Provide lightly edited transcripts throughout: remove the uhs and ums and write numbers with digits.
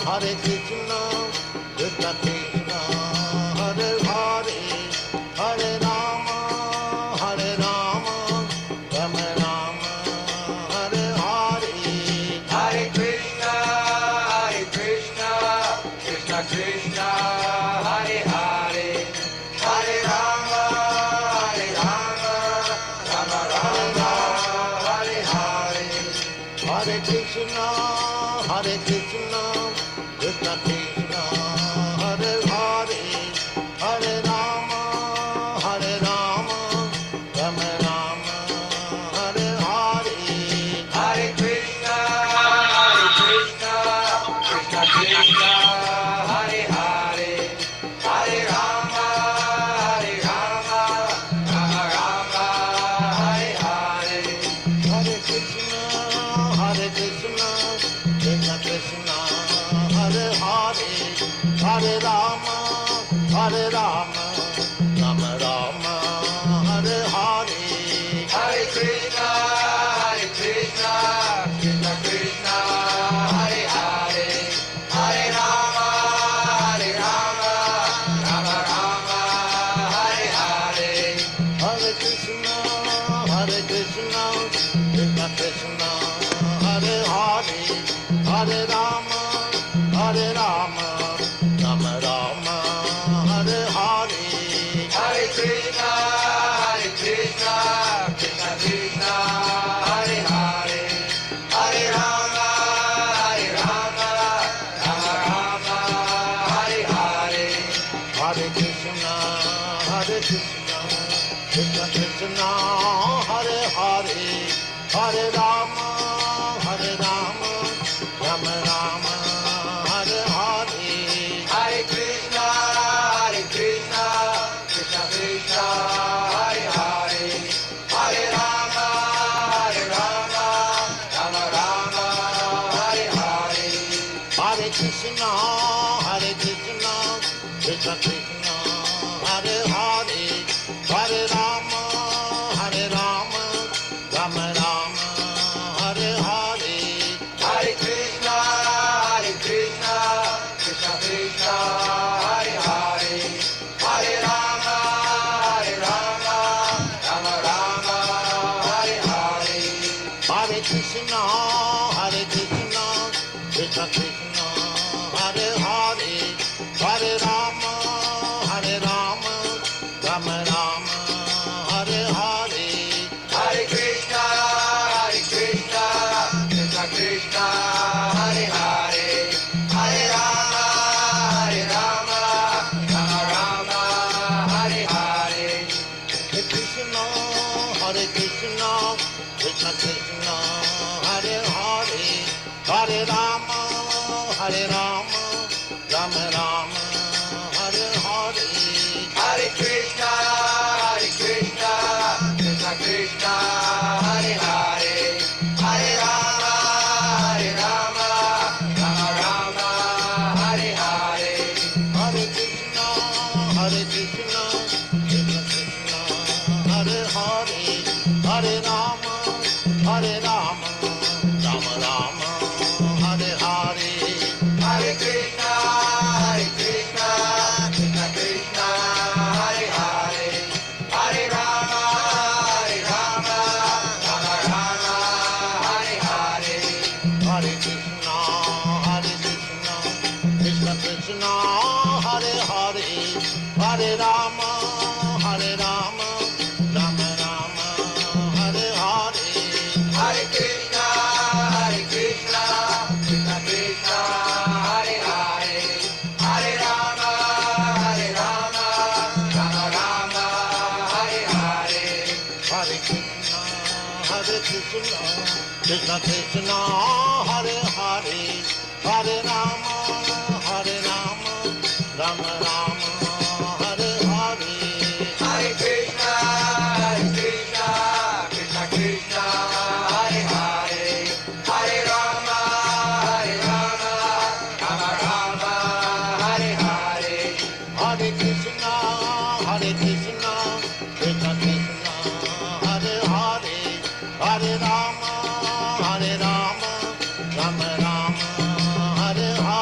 Hare Krishna, Krishna Krishna, Hare Hare, Hare Rama, Hare Rama, Rama Rama, Hare Hare. Hare Krishna, Krishna Krishna, Hare Hare, Hare Rama, Rama Rama, Hare Hare. Hare Krishna, Krishna Krishna, Hare Hare, Hare Rama, Rama Rama, Hare Hare. Hare Krishna, Krishna Krishna, Hare Hare, Hare Rama, Rama Rama, Hare Hare. Hare Krishna, Krishna Krishna, Hare Hare, Hare Rama, Rama Rama, Hare Hare. Hare Krishna, Krishna Krishna, Hare Hare, Hare Rama, Rama Rama, Hare Hare. Hare Krishna, Krishna Krishna, Hare Hare, Hare Rama, Rama Rama, Hare Hare. Hare Krishna, Krishna Krishna, Hare Hare, Hare Rama, Rama Rama, Hare Hare. Hare Krishna, Krishna Krishna, Hare Hare, Hare Rama, Rama Rama, Hare Hare. Hare Krishna, Krishna Krishna, Hare Hare, Hare Rama, Rama Rama, Hare Hare. Hare Krishna, Krishna Krishna, Hare Hare, Hare Rama, Rama Rama, Hare Hare. Hare Krishna, Krishna Krishna, Hare Hare, Hare Rama, Rama Rama, Hare Hare. Hare Krishna, Krishna Krishna, Hare Hare, Hare Rama, Rama Rama, Hare Hare. Hare Krishna, Krishna Krishna, Hare Hare, Hare Rama, Rama Rama, Hare Hare. Hare Krishna, Krishna Krishna, Hare Hare, Hare Rama, Rama Rama, Hare Hare. Hare Krishna, Krishna Krishna, Hare Hare, Hare Rama, Rama Rama, Hare Hare. Hare Krishna, Krishna Krishna, Hare Hare, Hare Rama, Rama Rama, Hare Hare. Hare Krishna, Krishna Krishna, Hare Hare, Hare Rama, Rama Rama, Hare Hare. Hare Krishna, Krishna Krishna, Hare Hare, Hare Rama, Rama Rama, Hare Hare. Hare Krishna, Krishna Krishna, Hare Hare, Hare Rama, Rama Rama, Hare Hare. Hare Krishna, Krishna Krishna, Hare Hare, Hare Rama, Rama Rama, Hare Hare. Hare Krishna, Krishna Krishna, Hare Hare, Hare Rama, Rama Rama, Hare Hare. Hare Krishna, Krishna Krishna, Hare Hare, Hare Rama, Rama Rama, Hare Hare.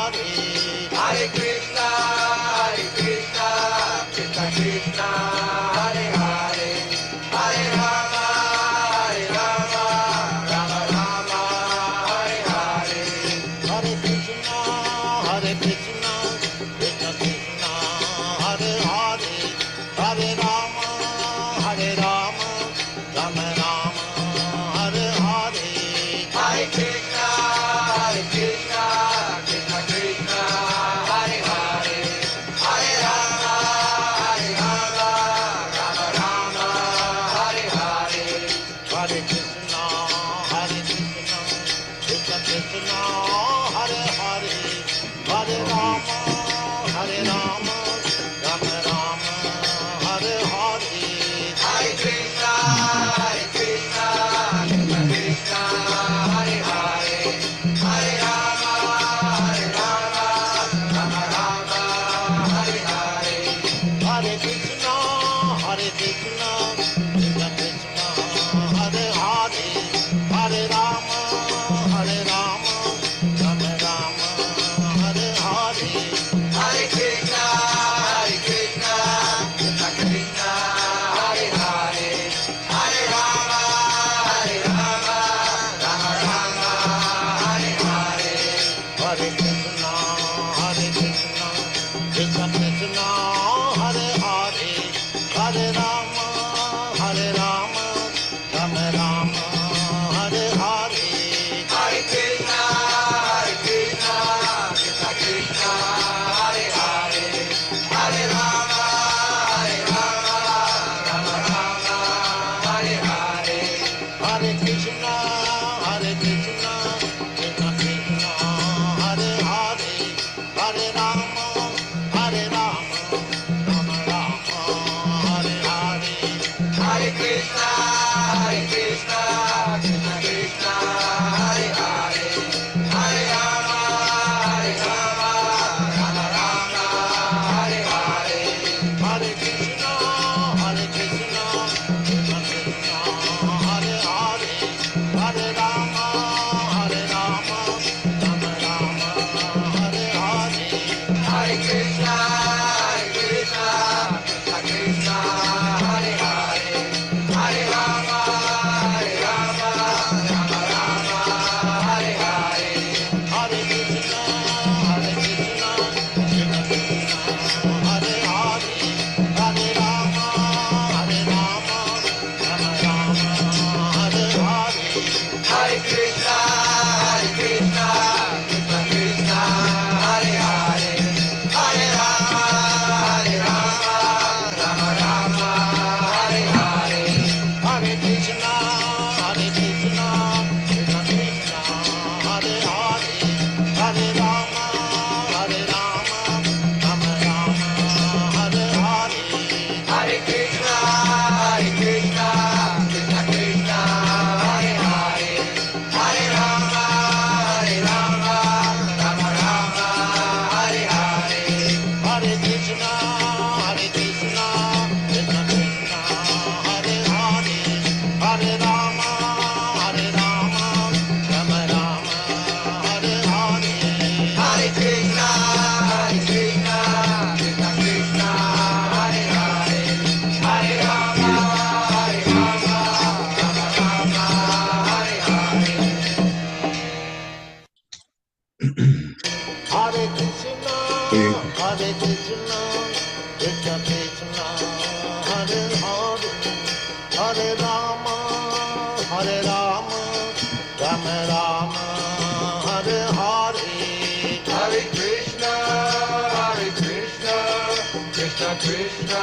Krishna,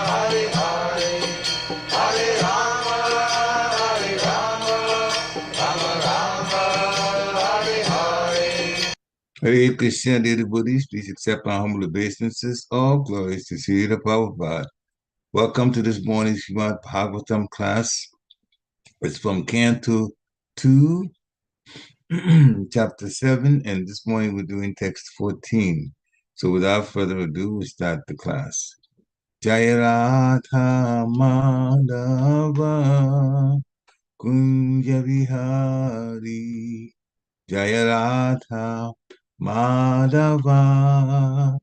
Hare Hare, Hare Rama, Hare Rama, Rama Rama, Hare Hare. Hare Krishna, dear devotees, please accept our humble obeisances. All glories to Sri Prabhupada. Welcome to this morning's Srimad-Bhagavatam class. It's from Canto 2, Chapter 7, and this morning we're doing text 14. So without further ado, we start the class. Jaya Radha Madhava Kunja Vihari Jaya Radha Madhava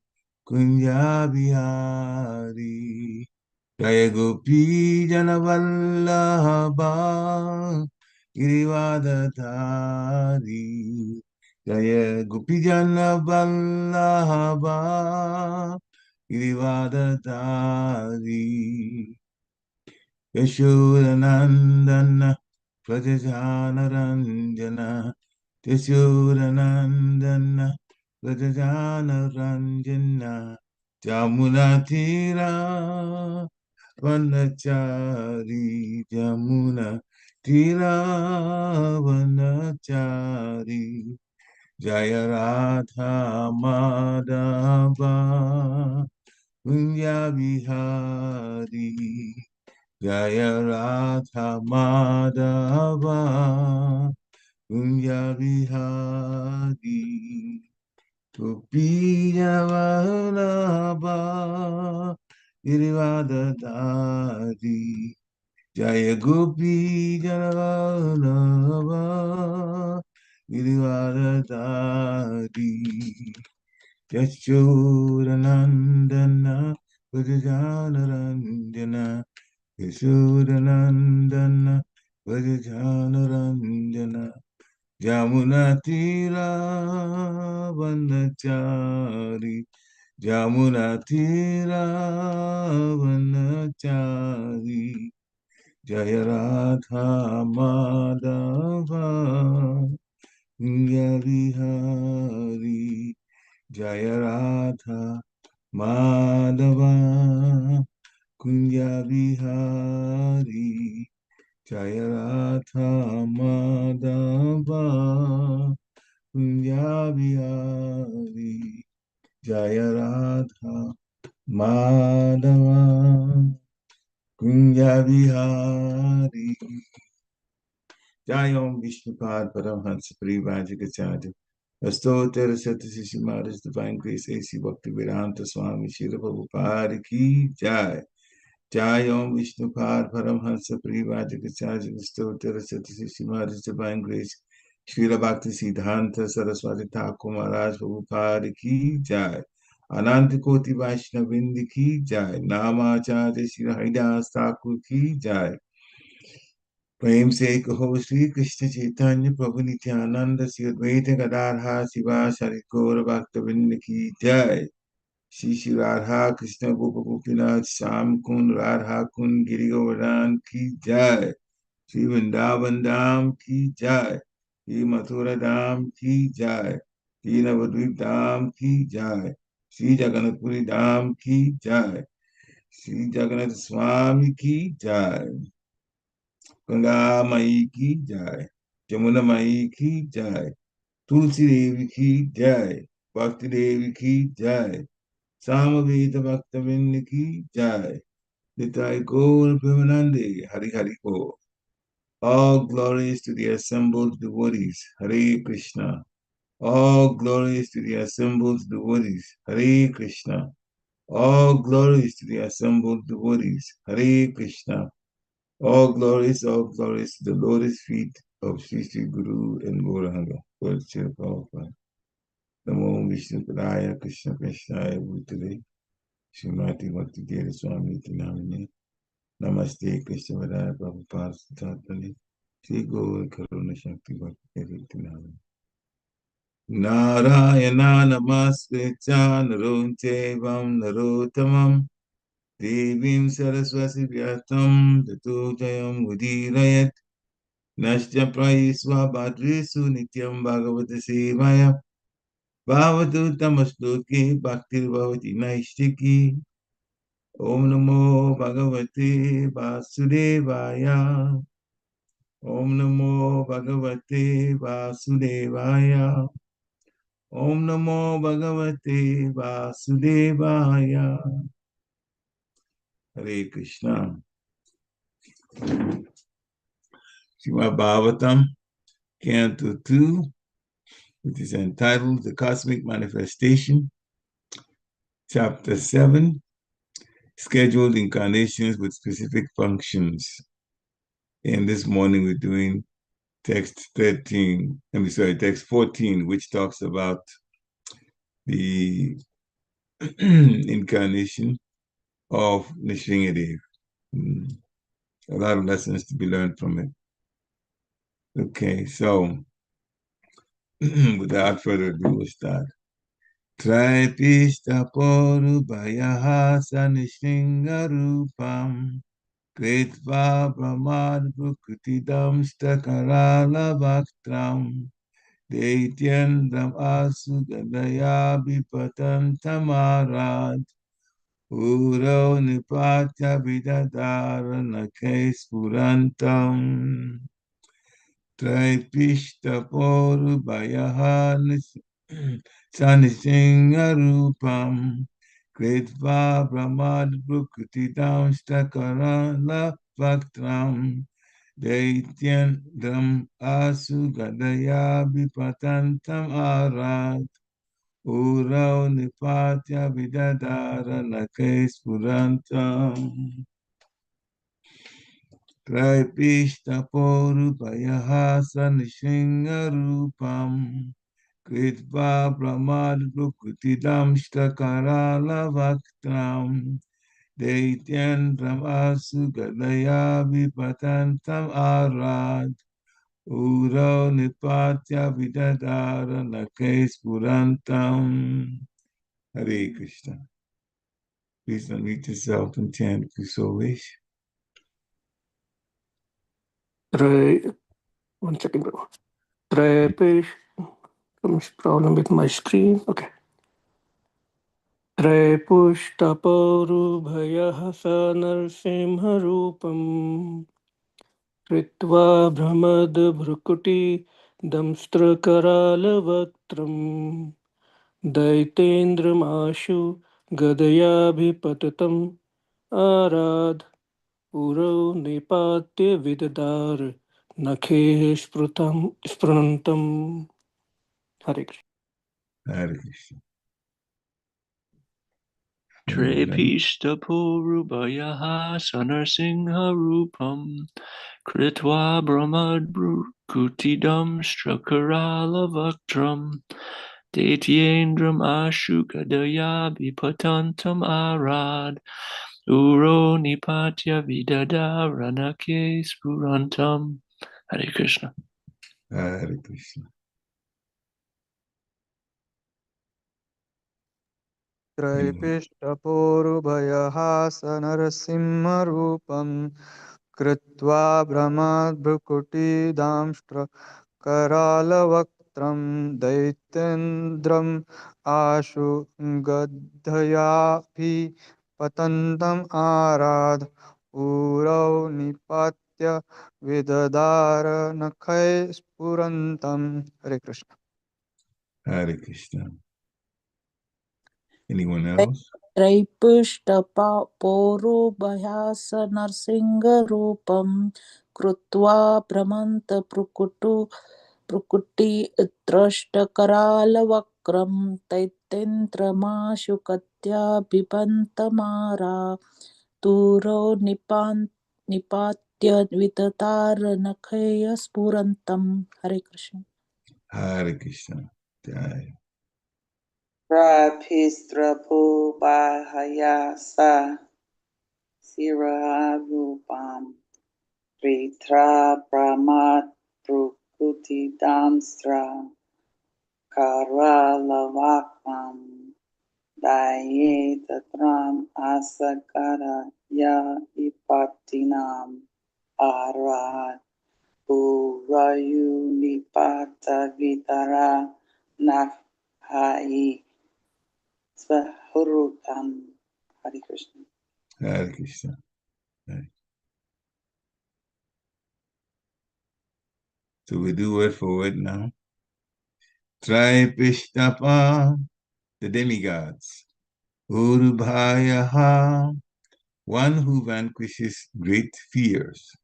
Kunja Vihari Jaya Gopi Janavallabha Girivadadhari Jaya Gopi Janavallabha Girivadadhari Yashodanandana Prajajanaranjana Yashodanandana Prajajanaranjana Jamunatira Vanachari Jamuna Tira Vanachari Jaya Radha Madhava Kunya Vihari Jaya Radha Madhava Kunya Vihari Gopi Javalabha Girivadadhari Jaya Gopi Javalabha Girivadadhari Yashodanandana Vrajanaranjana Yashodanandana Vrajanaranjana Jamunatira Vanachari Jamunatira Vanachari Jaya Radha Madhava Kunja Vihari Jaya Radha Madhava Kunja Vihari Jaya Radha Madhava Kunja Vihari Jaya Radha Madhava Kunja Vihari Jayom Vishnupad Paramhansa Parivajikacharya Astottara Satyashishi Maharaj Divine Grace A.C. Bhaktivedanta Swami Srila Prabhupada Ki Jai Jayom Vishnupad Paramhansa Parivajikacharya Astottara Satyashishi Maharaj Divine Grace Srila Bhakti Siddhanta Saraswati Thakur Maharaj Prabhupada Ki Jai Ananta Koti Vaishnavindi Ki Jai Namacharya Sri Haridas Thakur Ki Jai प्रेम से कहो श्री कृष्ण चैतन्य प्रभु नित्यानंद श्री अद्वैत गदाधर शिवासादि गौर भक्तवृंद की जय श्री श्री राधा कृष्ण गोप गोपीनाथ श्याम कुंड राधा कुंड गिरि गोवर्धन की जय श्री वृंदावन धाम की जय श्री मथुरा धाम की जय श्री नवद्वीप धाम की जय श्री जगन्नाथपुरी धाम की जय श्री जगन्नाथ स्वामी की जय गंगा माई की जय जमुना माई की जय तुलसी देवी की जय भक्ति देवी की जय सामवेद भक्तवृंद की जय निताय गौर प्रेमानंदे हरि हरि को all glories to the assembled devotees Hare Krishna all glories to the assembled devotees Hare Krishna all glories to the assembled devotees Hare Krishna all glories to the lotus feet of Sri Sri Guru and Gauranga. Namo Vishnupadaya Krishna Krishnaya Bhutale Srimati Bhakti Swami Tinamine Namaste Krishna Vadaya Prabhupada Tatale Shri Gaur Karuna Shakti Bhakti Tinamine Narayana Namaste Narom Chevam Narottamam Devim Saraswati Vyatam Tato Jayam Udirayat Nashya Prayesva Bhadresu Nityam Bhagavata Sevaya Bhavatu Tamasloke Bhaktir Bhavati Naishtiki Om Namo Bhagavate Vasudevaya Om Namo Bhagavate Vasudevaya Om Namo Bhagavate Vasudevaya Hare Krishna. Srimad Bhagavatam, Canto 2, which is entitled The Cosmic Manifestation, Chapter 7, Scheduled Incarnations with Specific Functions. And this morning we're doing text 14, which talks about the incarnation of Nṛsiṁhadeva. A lot of lessons to be learned from it. Okay, so without further ado, we'll start. Trai-piṣṭaporu-bhaya-hā nṛsiṁha-rūpaṁ kṛtvā bhramad-bhrukuṭi-daṁṣṭra-karāla-vaktram daityendram gadayābhipatantam ārād ūrau nipātya vidadāra nakhaiḥ sphurantam trai-piṣṭaporu-bhaya-hā nṛsiṁha-rūpaṁ kṛtvā bhramad-bhrukuṭi-daṁṣṭra-karāla-vaktram daityendram gadayābhipatantam ārād ūrau nipātya vidadāra nakhaiḥ sphurantam trai-piṣṭaporu-bhaya-hā nṛsiṁha-rūpaṁ kṛtvā bhramad-bhrukuṭi-daṁṣṭra-karāla-vaktram daityendram gadayābhipatantam ārād ūrau nipātya vidadāra nakhaiḥ sphurantam. Hare Krishna. Please unmute yourself and chant if you so wish. One second, bro. Problem with my screen. Okay. trai-piṣṭaporu-bhaya-hā nṛsiṁha-rūpaṁ kṛtvā bhramad-bhrukuṭi-daṁṣṭra-karāla-vaktram daityendram gadayābhipatantam ārād ūrau nipātya vidadāra nakhaiḥ sphurantam. Hare Krishna. Hare Krishna. trai-piṣṭaporu-bhaya-hā nṛsiṁha-rūpaṁ kṛtvā bhramad-bhrukuṭi-daṁṣṭra-karāla-vaktram daityendram gadayābhipatantam ārād ūrau nipātya vidadāra nakhaiḥ sphurantam. Hare Krishna. Hare Krishna. trai-piṣṭaporu-bhaya-hā nṛsiṁha-rūpaṁ kṛtvā bhramad-bhrukuṭi-daṁṣṭra-karāla-vaktram daityendram gadayābhipatantam ārād ūrau nipātya vidadāra nakhaiḥ sphurantam. Hare Krishna. Hare Krishna. Anyone else? trai-piṣṭaporu-bhaya-hā nṛsiṁha-rūpaṁ kṛtvā bhramad-bhrukuṭi-daṁṣṭra-karāla-vaktram daityendram gadayābhipatantam ārād ūrau nipātya vidadāra nakhaiḥ sphurantam. Hare Krishna. Hare Krishna. Jai. trai-piṣṭaporu-bhaya-hā Nṛsiṁha-rūpaṁ bhramad-bhrukuṭi-daṁṣṭra-karāla-vaktram daityendram gadayābhipatantam ārād ūrau nipātya vidadāra nakhaiḥ sphurantam. Hare Krishna. Hare Krishna. So we do word for word now. Trai-piṣṭaporu, the demigods. Ūrau-bhaya-hā, one who vanquishes great fears.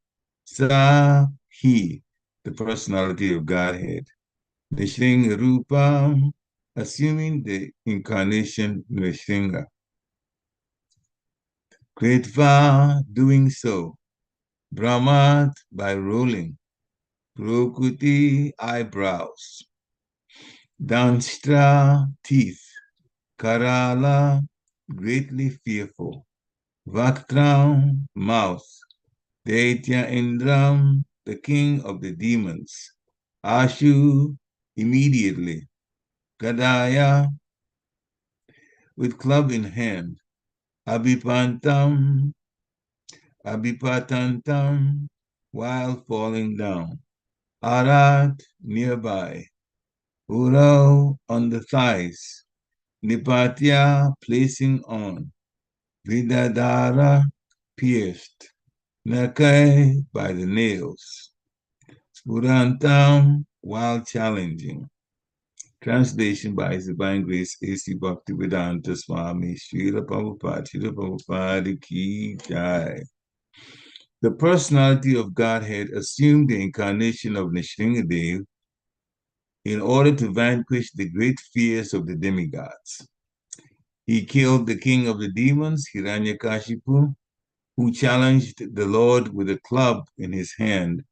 Sa, he, the personality of Godhead. Nṛsiṁha-rūpaṁ, assuming the incarnation Nṛsiṁha. Kṛtvā, doing so. Bhramad, by rolling. Bhrukuṭi, eyebrows. Daṁṣṭra, teeth. Karāla, greatly fearful. Vaktram, mouth. Daityendram, the king of the demons. Ashu, immediately. Gadaya, with club in hand. Abhipatantam, while falling down. Ārād, nearby. Ūrau, on the thighs. Nipātya, placing on. Vidadāra, pierced. Nakhaiḥ, by the nails. Sphurantam, while challenging. Translation by His Divine Grace A.C. Bhaktivedanta Swami Srila Prabhupada Ki Jai. The personality of Godhead assumed the incarnation of Nṛsiṁhadeva in order to vanquish the great fears of the demigods. He killed the king of the demons, Hiraṇyakaśipu, who challenged the Lord with a club in his hand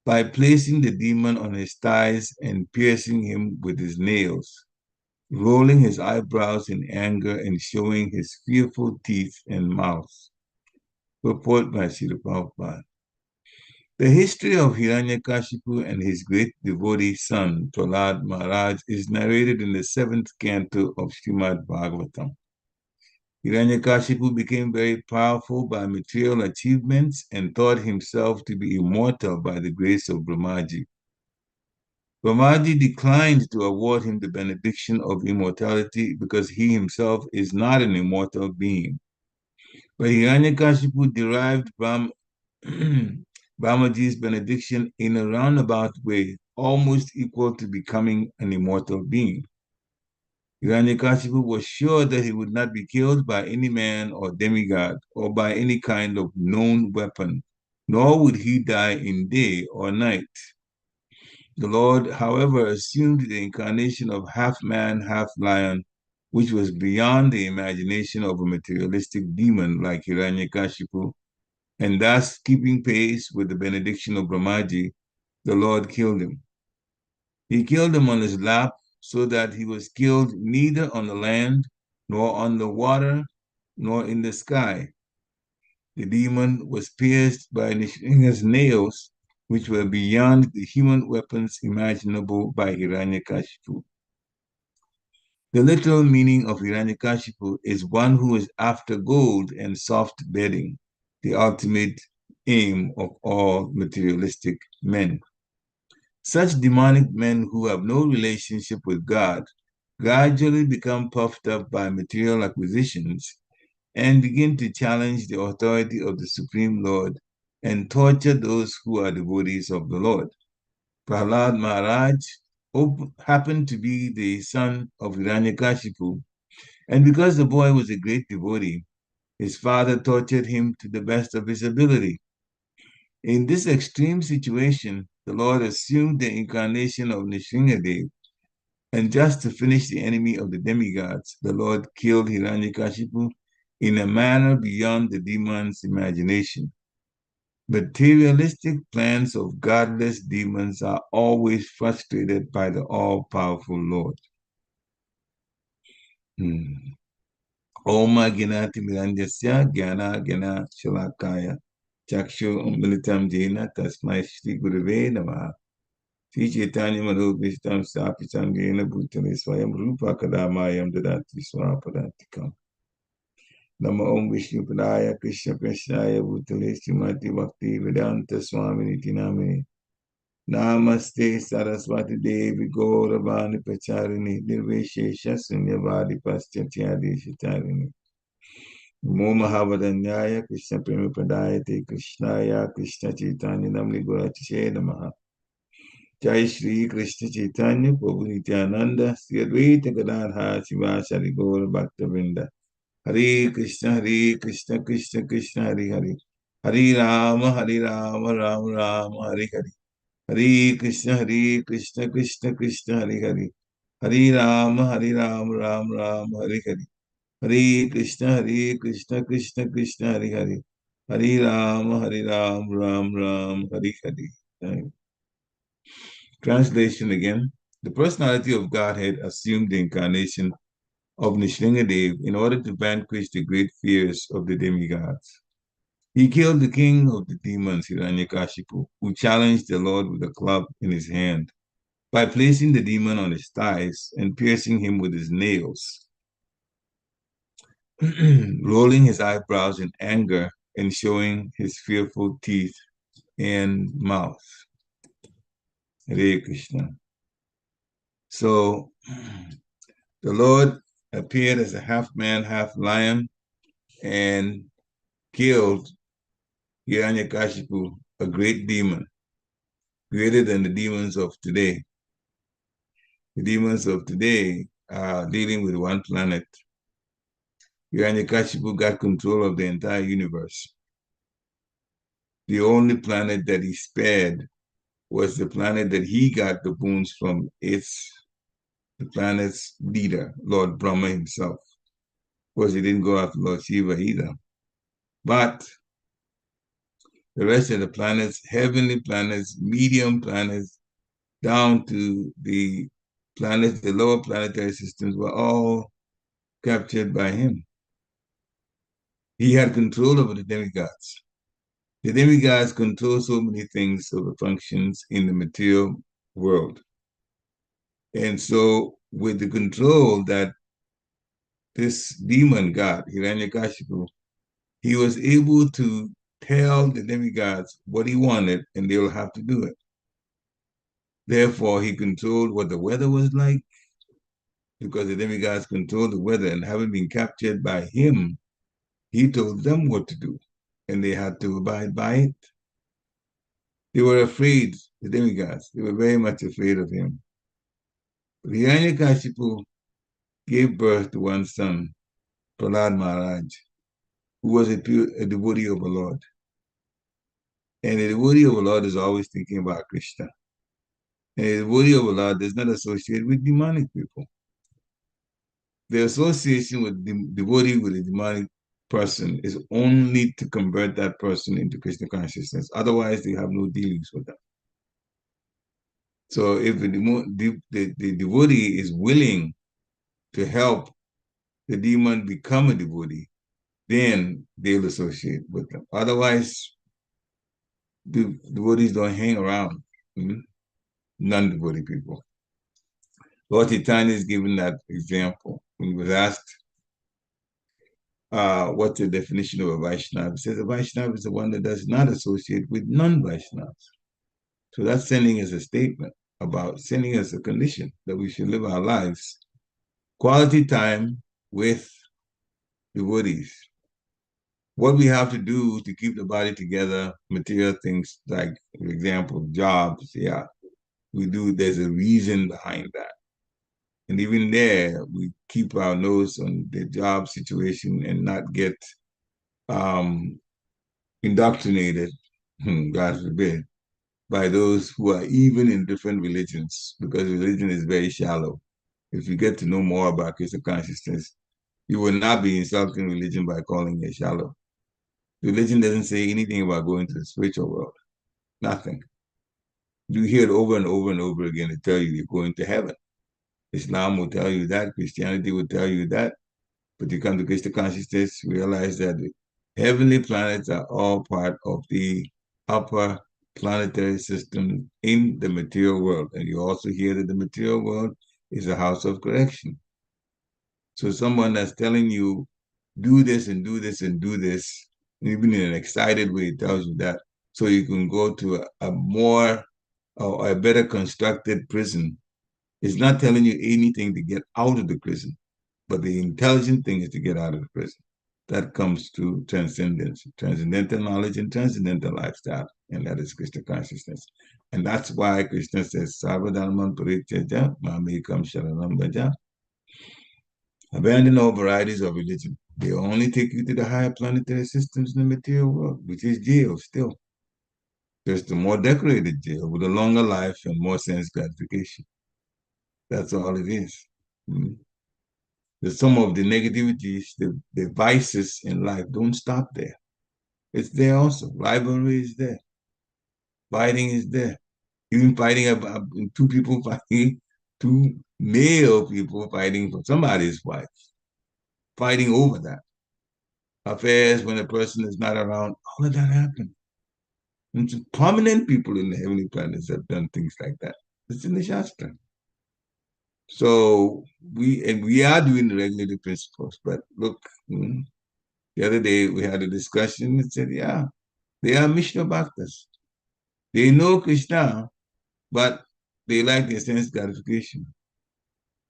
by placing the demon on his thighs and piercing him with his nails, rolling his eyebrows in anger and showing his fearful teeth and mouth. Purport by Srila Prabhupada. The history of Hiraṇyakaśipu and his great devotee son, Prahlad Maharaj, is narrated in the 7th canto of Srimad-Bhagavatam. Hiraṇyakaśipu became very powerful by material achievements and thought himself to be immortal by the grace of Brahmaji. Brahmaji declined to award him the benediction of immortality because he himself is not an immortal being. But Hiraṇyakaśipu derived Brahmaji's benediction in a roundabout way, almost equal to becoming an immortal being. Hiraṇyakaśipu was sure that he would not be killed by any man or demigod or by any kind of known weapon, nor would he die in day or night. The Lord, however, assumed the incarnation of half man, half lion, which was beyond the imagination of a materialistic demon like Hiraṇyakaśipu, and thus keeping pace with the benediction of Brahmaji, the Lord killed him. He killed him on his lap, so that he was killed neither on the land, nor on the water, nor in the sky. The demon was pierced by Nṛsiṁha's nails, which were beyond the human weapons imaginable by Hiraṇyakaśipu. The literal meaning of Hiraṇyakaśipu is one who is after gold and soft bedding, the ultimate aim of all materialistic men. Such demonic men who have no relationship with God gradually become puffed up by material acquisitions and begin to challenge the authority of the Supreme Lord and torture those who are devotees of the Lord. Prahlad Maharaj happened to be the son of Hiraṇyakaśipu, and because the boy was a great devotee, his father tortured him to the best of his ability. In this extreme situation, the Lord assumed the incarnation of Nṛsiṁhadeva, and just to finish the enemy of the demigods, the Lord killed Hiraṇyakaśipu in a manner beyond the demon's imagination. Materialistic plans of godless demons are always frustrated by the all-powerful Lord. Oma Ginati Miranjasya Gyana Gyana Shalakaya Chakshu Militam Jena Tasmai Shri Gurave Namaha Sri Chaitanya Manobhishtam Sapitam Jena Bhutale Swayam Rupa Kadamayam Dadati Swapadantikam Nama Om Vishnu Padaya Krishna Prashnaya Bhutale Srimati Bhakti Vedanta Swami Niti Namane Namaste Saraswati Devi Gauravani Pacharini Nirveshesha Sunyavadi Paschatya Shitarini Namo Mahavadanyaya Krishna Prema Pradayate Krishnaya Krishna Chaitanya Namni Guratiche Namaha Jai Shri Krishna Chaitanya Prabhu Nityananda Sri Advaita Gadadhara Sivasari Gaura Bhaktavinda Hare Krishna Krishna Krishna Hare Hare Hare Rama Rama Rama Hare Hare Hare Krishna Krishna Krishna Hare Hare Hare Rama Rama Hare Hare Hare Krishna Krishna Krishna Hare Hare Hare Rama Rama Hare Hare. Translation again. The personality of Godhead assumed the incarnation of Nṛsiṁhadeva in order to vanquish the great fears of the demigods. He killed the king of the demons, Hiraṇyakaśipu, who challenged the Lord with a club in his hand by placing the demon on his thighs and piercing him with his nails, rolling his eyebrows in anger and showing his fearful teeth and mouth. Hare Krishna. So the Lord appeared as a half man, half lion, and killed Hiraṇyakaśipu, a great demon, greater than the demons of today. The demons of today are dealing with one planet. Hiraṇyakaśipu got control of the entire universe. The only planet that he spared was the planet that he got the boons from. It's the planet's leader, Lord Brahma himself. Of course, he didn't go after Lord Shiva either. But the rest of the planets, heavenly planets, medium planets, down to the planets, the lower planetary systems, were all captured by him. He had control over the demigods. The demigods control so many things, so the functions in the material world. And so with the control that this demon got, Hiraṇyakaśipu, he was able to tell the demigods what he wanted, and they will have to do it. Therefore, he controlled what the weather was like, because the demigods controlled the weather, and having been captured by him, he told them what to do, and they had to abide by it. They were afraid, the demigods. They were very much afraid of him. Hiraṇyakaśipu gave birth to one son, Prahlad Maharaj, who was a devotee of the Lord. And a devotee of the Lord is always thinking about Krishna. And a devotee of the Lord does not associate with demonic people. The association with the devotee with a demonic person is only to convert that person into Krishna consciousness. Otherwise, they have no dealings with them. So if the devotee is willing to help the demon become a devotee, then they'll associate with them. Otherwise, the devotees don't hang around non-devotee people. Lord Chaitanya is given that example. When he was asked, what's the definition of a Vaishnava? He says a Vaishnava is the one that does not associate with non-Vaishnavas. So that's sending us a statement about sending us a condition that we should live our lives, quality time with devotees. What we have to do to keep the body together, material things like, for example, jobs, yeah, we do, there's a reason behind that. And even there, we keep our nose on the job situation and not get indoctrinated, God forbid, by those who are even in different religions, because religion is very shallow. If you get to know more about Krishna consciousness, you will not be insulting religion by calling it shallow. Religion doesn't say anything about going to the spiritual world. Nothing. You hear it over and over and over again to tell you you're going to heaven. Islam will tell you that. Christianity will tell you that. But you come to Krishna consciousness, realize that the heavenly planets are all part of the upper planetary system in the material world. And you also hear that the material world is a house of correction. So someone that's telling you, do this and do this and do this, even in an excited way, tells you that, so you can go to a more or a better constructed prison. It's not telling you anything to get out of the prison, but the intelligent thing is to get out of the prison. That comes through transcendence, transcendental knowledge and transcendental lifestyle, and that is Krishna consciousness. And that's why Krishna says, Sarvadharman parityaja, mamekam sharanam bhaja. Abandon all varieties of religion. They only take you to the higher planetary systems in the material world, which is jail still. Just a more decorated jail with a longer life and more sense gratification. That's all it is. Some of the negativities, the vices in life don't stop there. It's there also. Rivalry is there. Fighting is there. Even fighting about two people fighting, two male people fighting for somebody's wife, fighting over that. Affairs when a person is not around, all of that happens. And prominent people in the heavenly planets have done things like that. It's in the Shastra. So we are doing the regulative principles, but look, the other day we had a discussion and said, yeah, they are Vishnu Bhaktas. They know Krishna, but they like their sense gratification.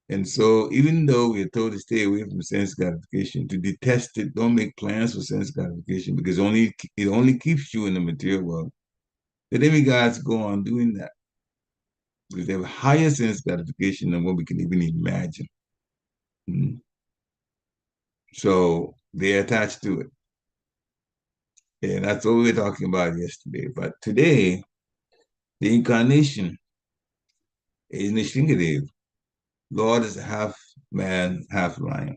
And so even though we're told to stay away from sense gratification, to detest it, don't make plans for sense gratification, because it only keeps you in the material world. The demigods go on doing that because they have higher sense gratification than what we can even imagine. So they're attached to it. And that's what we were talking about yesterday. But today, the incarnation is Nṛsiṁhadeva. Lord is half man, half lion.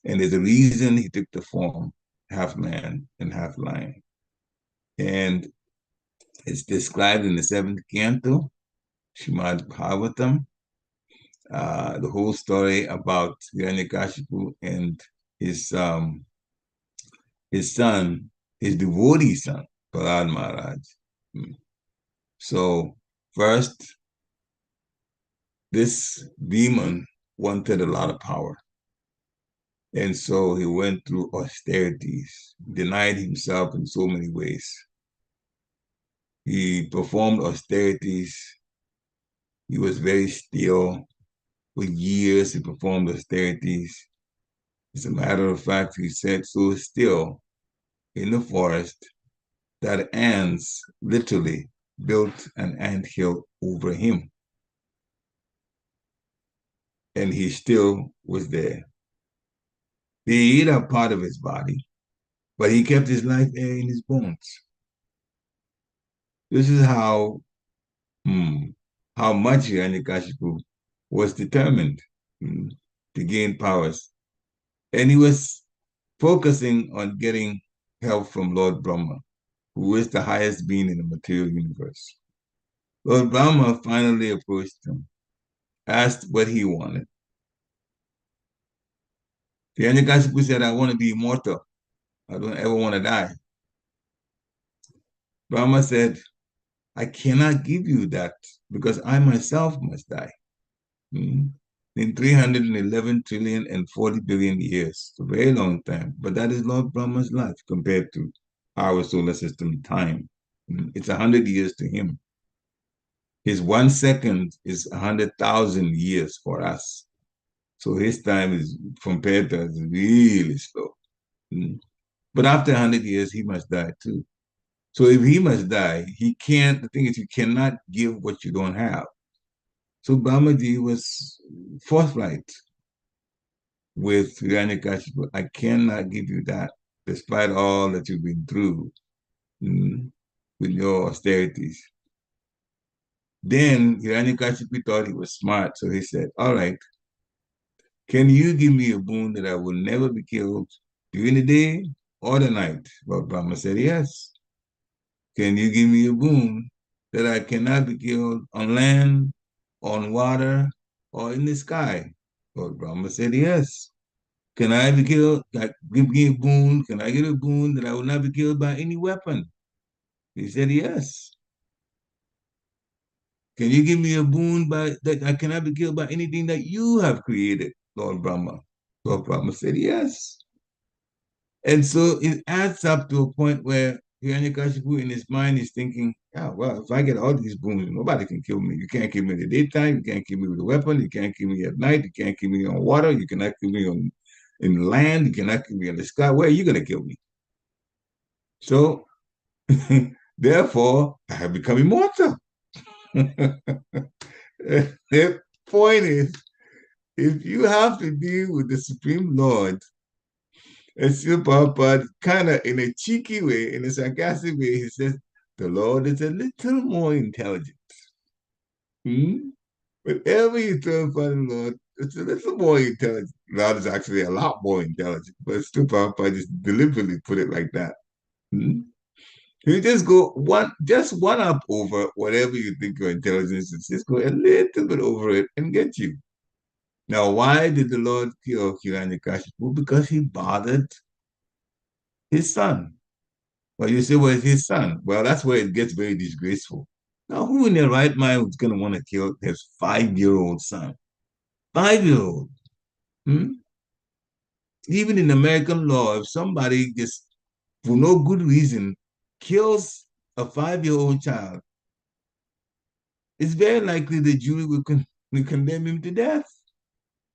And there's a reason he took the form half man and half lion. And it's described in the 7th canto, Srimad-Bhagavatam, the whole story about Hiraṇyakaśipu and his son, his devotee son, Prahlad Maharaj. So first, this demon wanted a lot of power. And so he went through austerities, denied himself in so many ways. He performed austerities. He was very still. For years, he performed austerities. As a matter of fact, he sat so still in the forest that ants literally built an anthill over him. And he still was there. They ate up part of his body, but he kept his life air in his bones. This is how much Hiraṇyakaśipu was determined to gain powers. And he was focusing on getting help from Lord Brahma, who is the highest being in the material universe. Lord Brahma finally approached him, asked what he wanted. Hiraṇyakaśipu said, I want to be immortal. I don't ever want to die. Brahma said, I cannot give you that because I myself must die. In 311 trillion and 40 billion years. It's a very long time. But that is Lord Brahma's life compared to our solar system time. It's 100 years to him. His 1 second is 100,000 years for us. So his time is compared to us really slow. But after 100 years, he must die too. So if he must die, he can't, the thing is, you cannot give what you don't have. So Brahmaji was forthright with Hiraṇyakaśipu. I cannot give you that, despite all that you've been through with your austerities. Then Hiraṇyakaśipu thought he was smart, so he said, all right, can you give me a boon that I will never be killed during the day or the night? Well, Brahma said, yes. Can you give me a boon that I cannot be killed on land, on water, or in the sky? Lord Brahma said, yes. Can I be killed? Like, give me a boon. Can I get a boon that I will not be killed by any weapon? He said, yes. Can you give me a boon that I cannot be killed by anything that you have created, Lord Brahma? Lord Brahma said, yes. And so it adds up to a point where Hiraṇyakaśipu in his mind is thinking, yeah, well, if I get all these boons, nobody can kill me. You can't kill me in the daytime. You can't kill me with a weapon. You can't kill me at night. You can't kill me on water. You cannot kill me in land. You cannot kill me in the sky. Where are you going to kill me? So, therefore, I have become immortal. The point is, if you have to deal with the Supreme Lord, and Srila Prabhupada, kind of in a cheeky way, in a sarcastic way, he says, the Lord is a little more intelligent. Whatever you throw in front of the Lord, it's a little more intelligent. The Lord is actually a lot more intelligent, but Srila Prabhupada just deliberately put it like that. You just go one up over whatever you think your intelligence is, just go a little bit over it and get you. Now, why did the Lord kill Hiraṇyakaśipu? Because he bothered his son. Well, you say, well, it's his son. Well, that's where it gets very disgraceful. Now, who in their right mind is going to want to kill his 5-year-old son? 5-year-old. Even in American law, if somebody just, for no good reason, kills a 5-year-old child, it's very likely the jury will condemn him to death.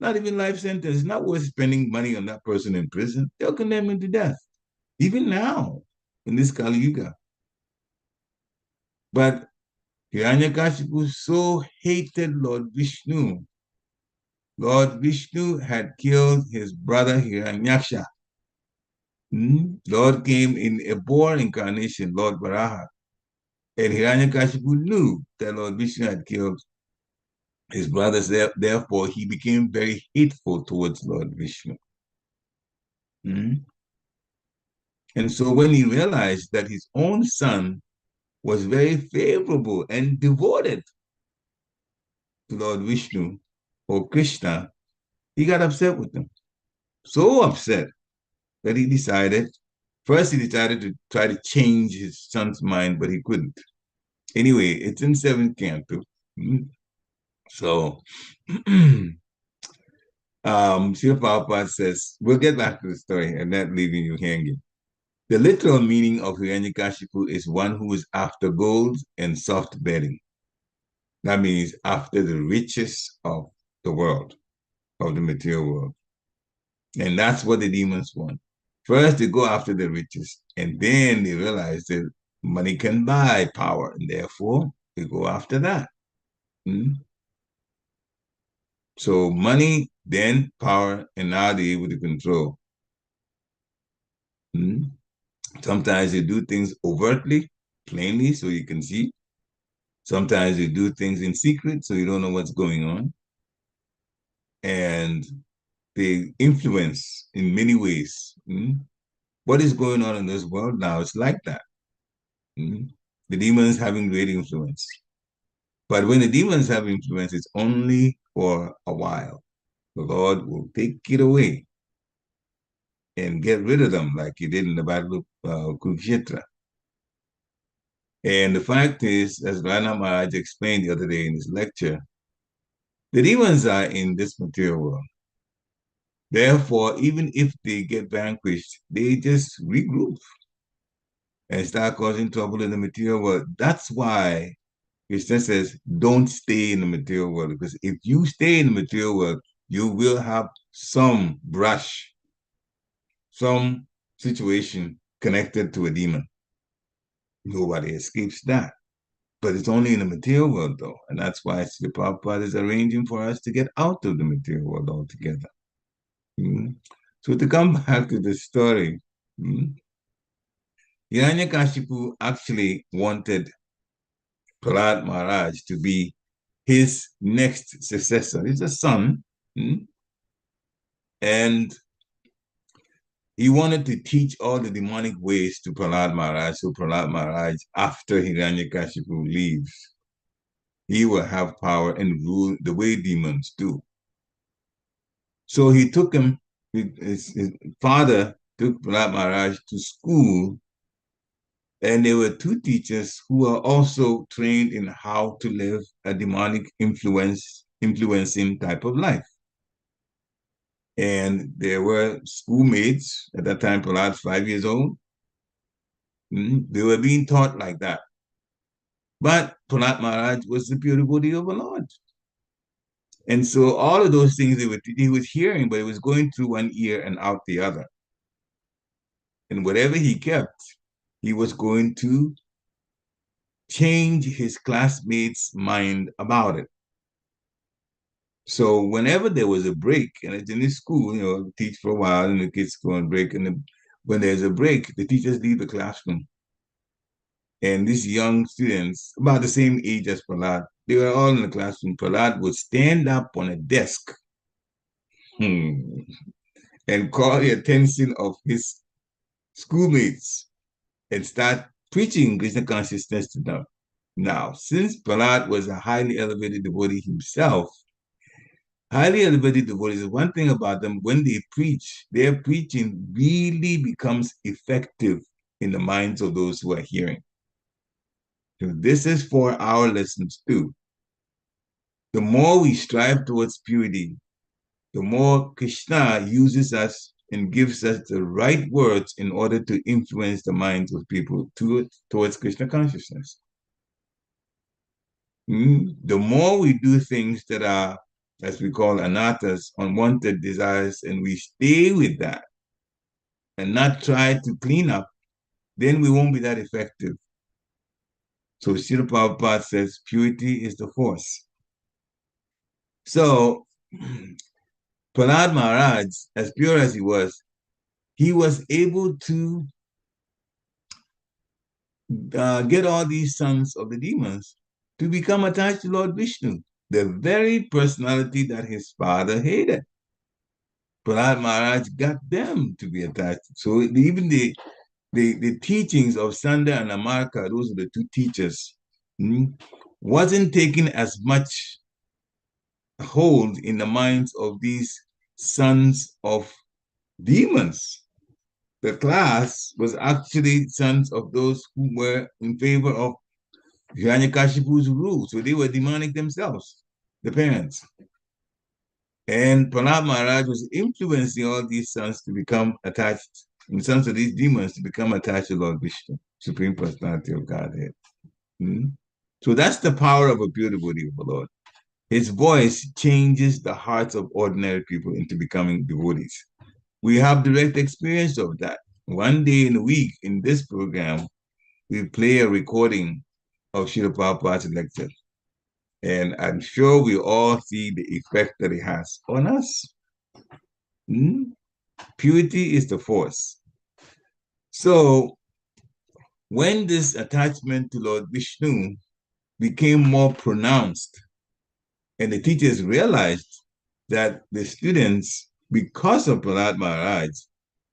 Not even life sentence. It's not worth spending money on that person in prison. They'll condemn him to death. Even now, in this Kali Yuga. But Hiraṇyakaśipu so hated Lord Vishnu. Lord Vishnu had killed his brother Hiranyaksha. Lord came in a boar incarnation, Lord Varaha. And Hiraṇyakaśipu knew that Lord Vishnu had killed his brothers. Therefore, he became very hateful towards Lord Vishnu. And so when he realized that his own son was very favorable and devoted to Lord Vishnu or Krishna, he got upset with him. So upset that he decided to try to change his son's mind, but he couldn't. Anyway, it's in 7th canto. So, Srila Prabhupada says, we'll get back to the story and not leaving you hanging. The literal meaning of Hiraṇyakaśipu is one who is after gold and soft bedding. That means after the riches of the world, of the material world. And that's what the demons want. First, they go after the riches, and then they realize that money can buy power, and therefore they go after that. So money, then power, and now they're able to control. Sometimes they do things overtly, plainly, so you can see. Sometimes they do things in secret, so you don't know what's going on. And they influence in many ways. What is going on in this world now is like that. The demons having great influence. But when the demons have influence, it's only for a while. The Lord will take it away and get rid of them like he did in the Battle of Kurukshetra. And the fact is, as Rana Maharaj explained the other day in his lecture, the demons are in this material world. Therefore, even if they get vanquished, they just regroup and start causing trouble in the material world. That's why Krishna says, don't stay in the material world, because if you stay in the material world, you will have some brush, some situation connected to a demon. Nobody escapes that. But it's only in the material world, though. And that's why Srila Prabhupada is arranging for us to get out of the material world altogether. So to come back to the story, Hiraṇyakaśipu actually wanted Prahlad Maharaj to be his next successor. He's a son. And he wanted to teach all the demonic ways to Prahlad Maharaj. So Prahlad Maharaj, after Hiraṇyakaśipu leaves, he will have power and rule the way demons do. So he took him, his father took Prahlad Maharaj to school, and there were two teachers who were also trained in how to live a demonic influencing type of life. And there were schoolmates at that time. Prahlad, 5 years old. They were being taught like that. But Prahlad Maharaj was the pure devotee of the Lord. And so all of those things he was hearing, but it was going through one ear and out the other. And whatever he kept, he was going to change his classmates' mind about it. So whenever there was a break, and it's in this school, teach for a while, and the kids go on break, and when there's a break, the teachers leave the classroom. And these young students, about the same age as Prahlad, they were all in the classroom. Prahlad would stand up on a desk and call the attention of his schoolmates and start preaching Krishna consciousness to them. Now, since Prahlad was a highly elevated devotee himself, highly elevated devotees, one thing about them, when they preach, their preaching really becomes effective in the minds of those who are hearing. So this is for our lessons too. The more we strive towards purity, the more Krishna uses us and gives us the right words in order to influence the minds of people towards Krishna consciousness. The more we do things that are, as we call anatas, unwanted desires, and we stay with that and not try to clean up, then we won't be that effective. So Srila Prabhupada says purity is the force. So Prahlad Maharaj, as pure as he was able to get all these sons of the demons to become attached to Lord Vishnu, the very personality that his father hated. Prahlad Maharaj got them to be attached. So even the teachings of Sanda and Amarka, those are the two teachers, wasn't taking as much hold in the minds of these sons of demons. The class was actually sons of those who were in favor of Hiraṇyakaśipu's rule. So they were demonic themselves, the parents. And Prahlad Maharaj was influencing all these sons to become attached, and sons of these demons to become attached to Lord Vishnu, Supreme Personality of Godhead. So that's the power of a pure devotee of the Lord. His voice changes the hearts of ordinary people into becoming devotees. We have direct experience of that. One day in a week in this program, we play a recording of Srila Prabhupada's lecture. And I'm sure we all see the effect that it has on us. Purity is the force. So when this attachment to Lord Vishnu became more pronounced, and the teachers realized that the students, because of Prahlad Maharaj,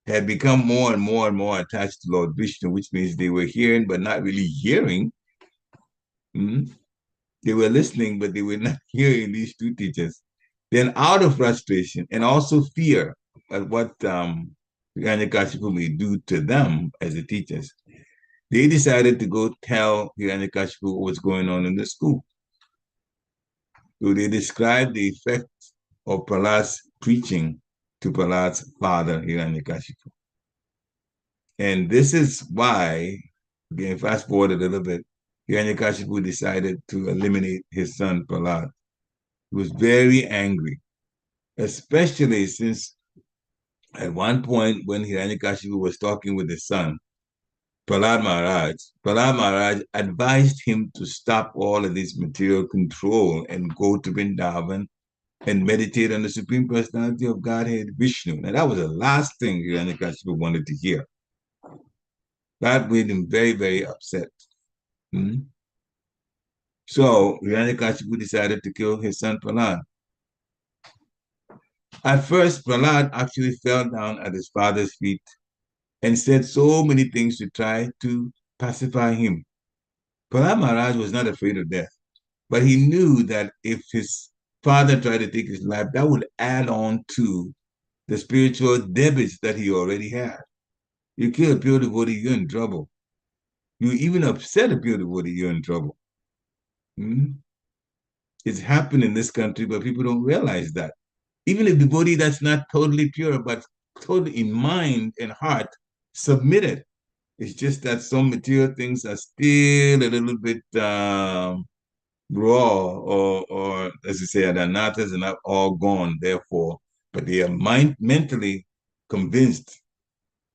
had become more and more and more attached to Lord Vishnu, which means they were hearing but not really hearing. They were listening, but they were not hearing these two teachers. Then out of frustration and also fear at what Hiraṇyakaśipu may do to them as the teachers, they decided to go tell Hiraṇyakaśipu what was going on in the school. So they described the effect of Prahlad's preaching to Prahlad's father, Hiraṇyakaśipu. And this is why, again, fast forward a little bit, Hiraṇyakaśipu decided to eliminate his son Prahlad. He was very angry, especially since at one point when Hiraṇyakaśipu was talking with his son, Prahlad Maharaj advised him to stop all of this material control and go to Vrindavan and meditate on the Supreme Personality of Godhead, Vishnu. Now, that was the last thing Hiraṇyakaśipu wanted to hear. That made him very, very upset. So Hiraṇyakaśipu decided to kill his son Prahlad. At first, Prahlad actually fell down at his father's feet and said so many things to try to pacify him. Prahlad Maharaj was not afraid of death. But he knew that if his father tried to take his life, that would add on to the spiritual debits that he already had. You kill a pure devotee, you're in trouble. You even upset a pure devotee, you're in trouble. It's happened in this country, but people don't realize that. Even a devotee that's not totally pure, but totally in mind and heart submitted. It's just that some material things are still a little bit raw, or as you say, the anatas are not all gone, therefore, but they are mentally convinced,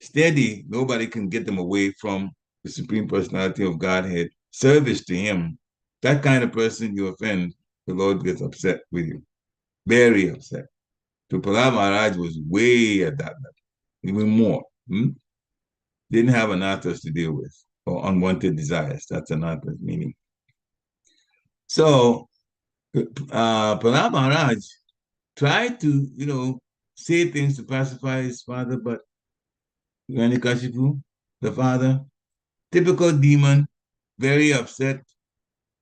steady. Nobody can get them away from the Supreme Personality of Godhead, service to him. That kind of person you offend, the Lord gets upset with you, very upset. So Prahlad Maharaj was way at that level, even more. Didn't have anatas to deal with, or unwanted desires. That's anatas meaning. So Prahlad Maharaj tried to, say things to pacify his father, but Hiraṇyakaśipu, the father, typical demon, very upset.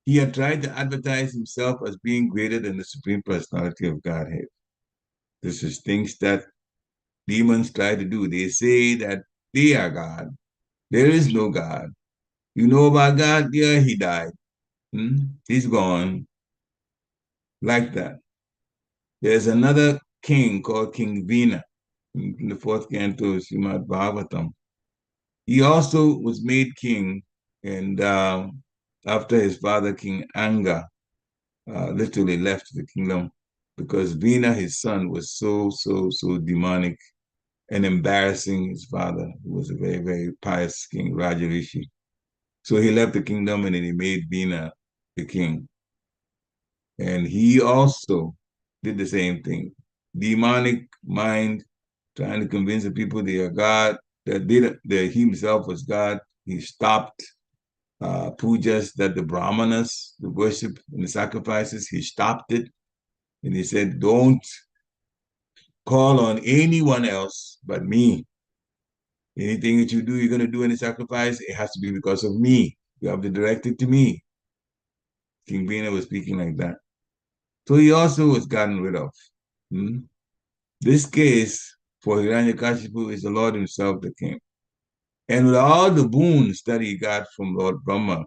He had tried to advertise himself as being greater than the Supreme Personality of Godhead. This is things that demons try to do. They say that they are God. There is no God. You know about God? Yeah, he died. He's gone. Like that. There's another king called King Vina in the fourth canto of Srimad-Bhagavatam. He also was made king, and after his father, King Anga, literally left the kingdom because Vina, his son, was so demonic and embarrassing his father, who was a very, very pious king, Rajarishi. So he left the kingdom and then he made Vina the king. And he also did the same thing. Demonic mind, trying to convince the people they are God, that he himself was God. He stopped pujas that the brahmanas, the worship and the sacrifices, he stopped it. And he said, don't call on anyone else but me. Anything that you do, you're going to do any sacrifice, it has to be because of me. You have to direct it to me. King Vina was speaking like that. So he also was gotten rid of. This case for Hiraṇyakaśipu is the Lord himself that came. And with all the boons that he got from Lord Brahma,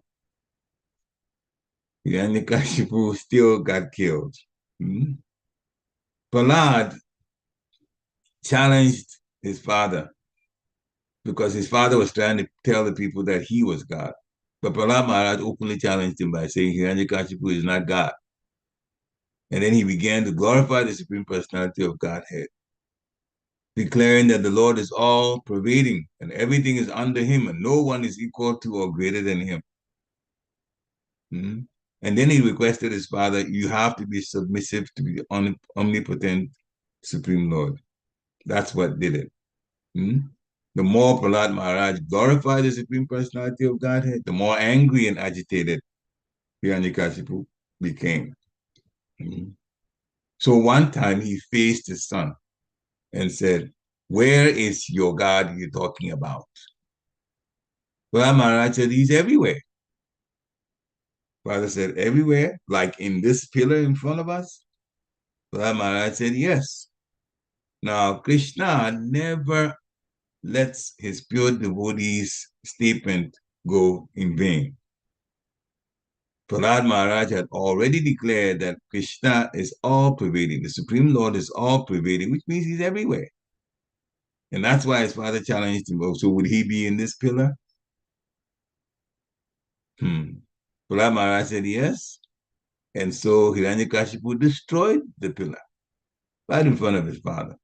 Hiraṇyakaśipu still got killed. Prahlad challenged his father because his father was trying to tell the people that he was God. But Prahlad Maharaj openly challenged him by saying Hiraṇyakaśipu is not God. And then he began to glorify the Supreme Personality of Godhead, declaring that the Lord is all pervading and everything is under him and no one is equal to or greater than him. And then he requested his father, you have to be submissive to the omnipotent Supreme Lord. That's what did it. The more Prahlad Maharaj glorified the Supreme Personality of Godhead, the more angry and agitated Hiraṇyakaśipu became. So one time he faced his son and said, where is your God you're talking about? Prahlad Maharaj said, he's everywhere. Father said, everywhere? Like in this pillar in front of us? Prahlad Maharaj said, yes. Now, Krishna never lets his pure devotees' statement go in vain. Prahlad Maharaj had already declared that Krishna is all-pervading. The Supreme Lord is all-pervading, which means he's everywhere. And that's why his father challenged him. So would he be in this pillar? Prahlad Maharaj said yes. And so Hiraṇyakaśipu destroyed the pillar right in front of his father.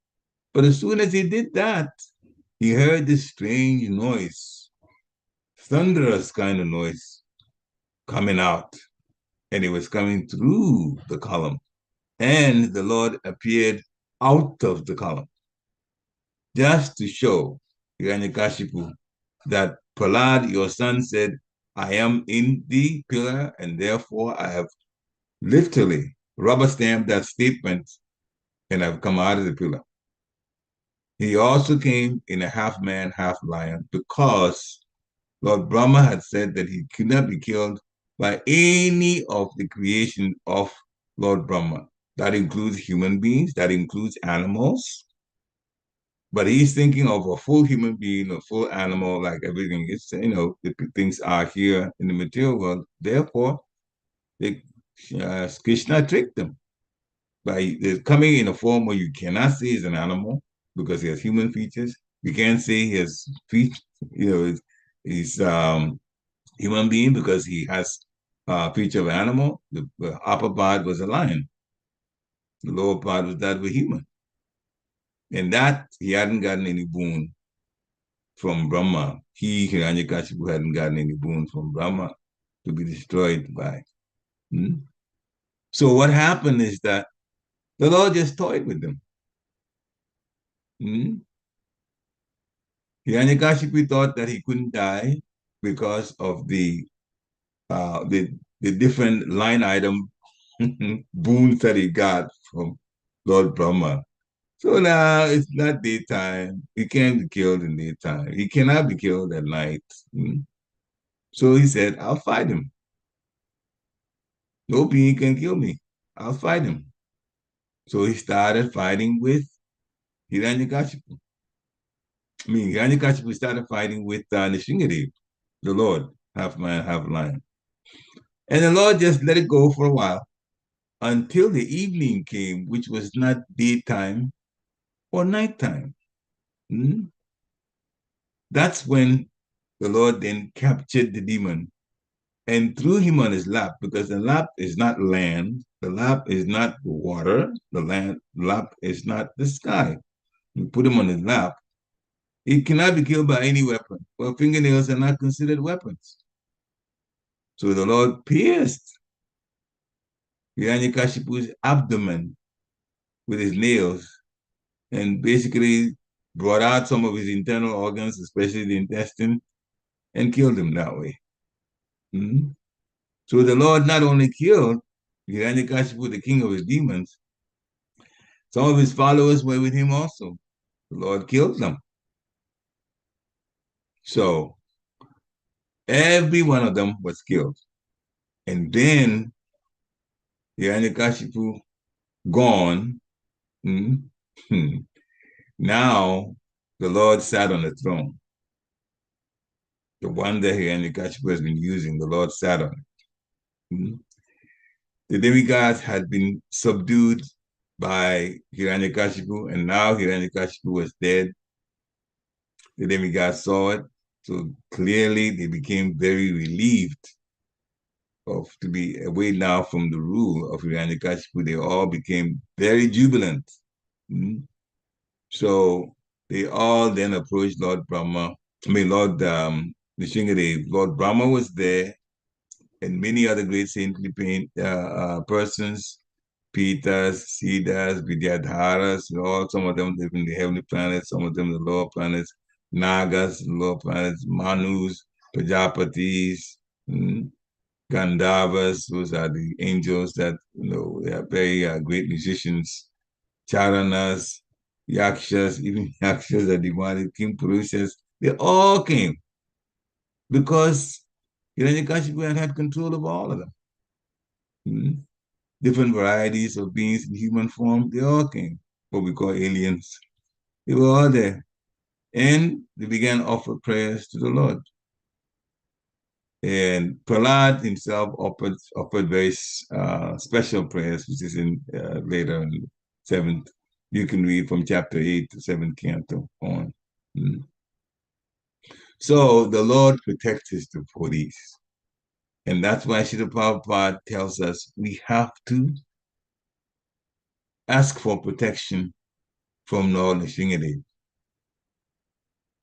But as soon as he did that, he heard this strange noise, thunderous kind of noise coming out. And it was coming through the column. And the Lord appeared out of the column, just to show Hiraṇyakaśipu that Prahlad, your son, said, I am in the pillar, and therefore I have literally rubber stamped that statement, and I've come out of the pillar. He also came in a half man, half lion, because Lord Brahma had said that he could not be killed by any of the creation of Lord Brahma. That includes human beings, that includes animals. But he's thinking of a full human being, a full animal, like everything is, the things are here in the material world. Therefore, Krishna tricked them by coming in a form where you cannot say he's an animal because he has human features. You can't say he has features, he's human being because he has a feature of an animal. The upper part was a lion. The lower part was that of a human. And that he hadn't gotten any boon from Brahma. Hiraṇyakaśipu, hadn't gotten any boon from Brahma to be destroyed by. So what happened is that the Lord just toyed with them. Hiraṇyakaśipu thought that he couldn't die because of the different line item boons that he got from Lord Brahma. So now it's not daytime. He can't be killed in daytime. He cannot be killed at night. So he said, I'll fight him. No being can kill me. I'll fight him. So he started fighting with Hiraṇyakaśipu. Hiraṇyakaśipu started fighting with Nṛsiṁhadeva, the Lord, half man, half lion. And the Lord just let it go for a while until the evening came, which was not daytime or nighttime. That's when the Lord then captured the demon and threw him on his lap, because the lap is not land, the lap is not the water, the lap is not the sky. You put him on his lap, he cannot be killed by any weapon. Well, fingernails are not considered weapons. So the Lord pierced Hiraṇyakashipu's abdomen with his nails and basically brought out some of his internal organs, especially the intestine, and killed him that way. So the Lord not only killed Hiraṇyakashipu, the king of his demons, some of his followers were with him also. The Lord killed them. So every one of them was killed. And then Hiraṇyakashipu gone. Now the Lord sat on the throne. The one that Hiraṇyakashipu has been using, the Lord sat on it. The demigods had been subdued by Hiraṇyakashipu, and now Hiraṇyakashipu was dead. The demigods saw it, so clearly they became very relieved to be away now from the rule of Hiraṇyakashipu. They all became very jubilant. So they all then approached Lord Brahma. Lord Nṛsiṁhadeva. Lord Brahma was there, and many other great saintly persons, Pitas, Siddhas, Vidyadharas, some of them live in the heavenly planets, some of them the lower planets, Nagas, the lower planets, Manus, Prajapatis, Gandharvas, those are the angels that, they are very great musicians, Charanas, Yakshas, even Yakshas are demonic, King Purushas, they all came because Hiraṇyakashipu had control of all of them. Different varieties of beings in human form, they all came, what we call aliens. They were all there. And they began to offer prayers to the Lord. And Prahlad himself offered very special prayers, which is in later in 7th. You can read from chapter 8 to 7th canto on. So the Lord protects his devotees. And that's why Srila Prabhupada tells us we have to ask for protection from Lord Nṛsiṁhadeva.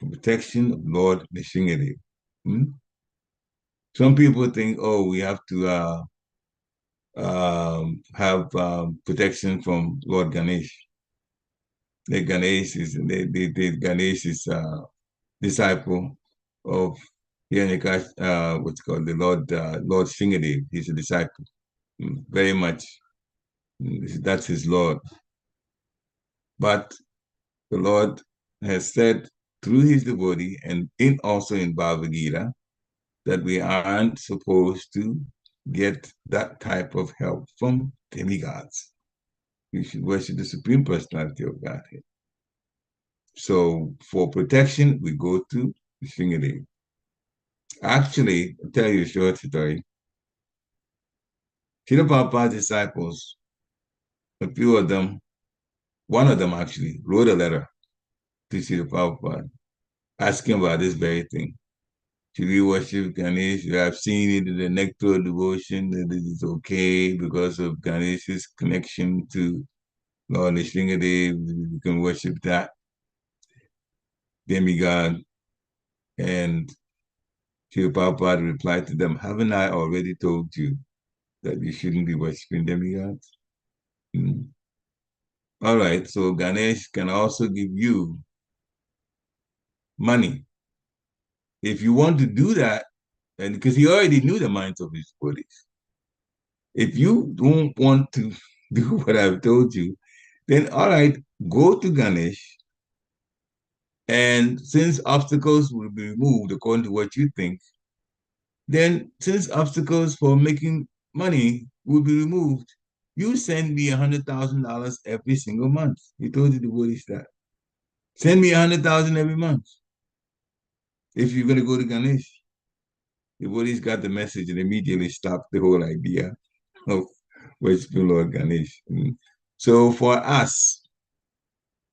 For protection of Lord Nṛsiṁhadeva. Some people think, we have to have protection from Lord Ganesh. Ganesh is disciple of Hiraṇyakaśipu, what's called the Lord Nṛsiṁhadeva. He's a disciple, very much. That's his Lord. But the Lord has said through his devotee and also in Bhagavad Gita that we aren't supposed to get that type of help from demigods. You should worship the Supreme Personality of Godhead. So for protection, we go to Nṛsiṁhadeva. Actually, I'll tell you a short story. Srila Prabhupada's disciples, a few of them, one of them actually, wrote a letter to Srila Prabhupada asking about this very thing. Should we worship Ganesh? You have seen it in the nectar of devotion that it is okay because of Ganesh's connection to Lord Nṛsiṁhadeva. We can worship that demigod. And Srila Prabhupada replied to them, haven't I already told you that you shouldn't be worshiping demigods? All right, so Ganesh can also give you money. If you want to do that, and because he already knew the minds of his devotees, if you don't want to do what I've told you, then all right, go to Ganesh, and since obstacles will be removed according to what you think, then since obstacles for making money will be removed, you send me $100,000 every single month. He told the devotees that. Send me $100,000 every month. If you're going to go to Ganesh, the devotees got the message and immediately stopped the whole idea of worshiping Lord Ganesh. So for us,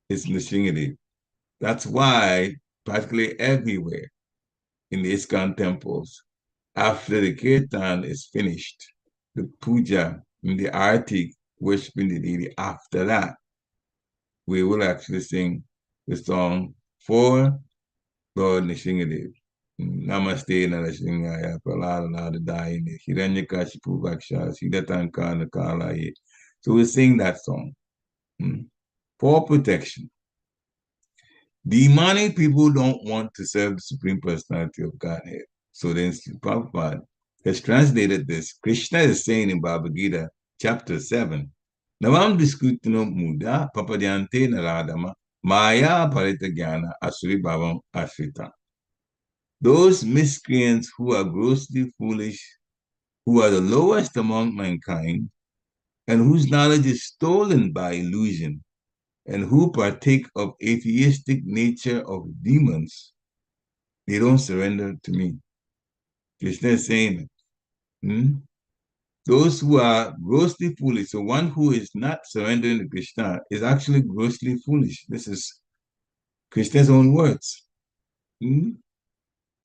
it's Nṛsiṁhadeva. That's why practically everywhere in the ISKCON temples, after the kirtan is finished, the puja and the arati, worshiping the deity, after that, we will actually sing the song for Lord Nṛsiṁhadeva. Namaste Nṛsiṁhaya Praladadayine Hiraṇyakaśipu Vakshas Hidatankanakalaye. So we sing that song for protection. Demonic people don't want to serve the Supreme Personality of Godhead. So then Prabhupada has translated this. Krishna is saying in Bhagavad Gita, chapter 7, Navam diskutino muda papadyante naradama maya parita jnana asuri bhavam ashrita. Those miscreants who are grossly foolish, who are the lowest among mankind, and whose knowledge is stolen by illusion, and who partake of atheistic nature of demons, they don't surrender to me. Krishna is saying it. Those who are grossly foolish, so one who is not surrendering to Krishna is actually grossly foolish. This is Krishna's own words.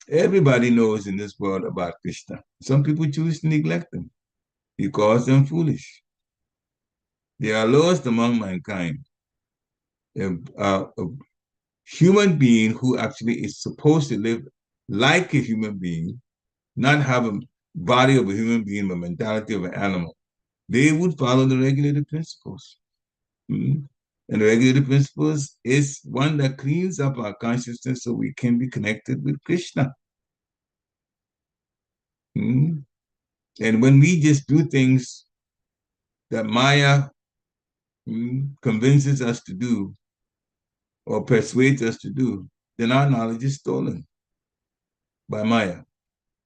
Everybody knows in this world about Krishna. Some people choose to neglect them. He calls them foolish. They are lowest among mankind. A human being who actually is supposed to live like a human being, not have a body of a human being, but mentality of an animal, they would follow the regulated principles. And the regulated principles is one that cleans up our consciousness so we can be connected with Krishna. And when we just do things that Maya convinces us to do or persuades us to do, then our knowledge is stolen by Maya.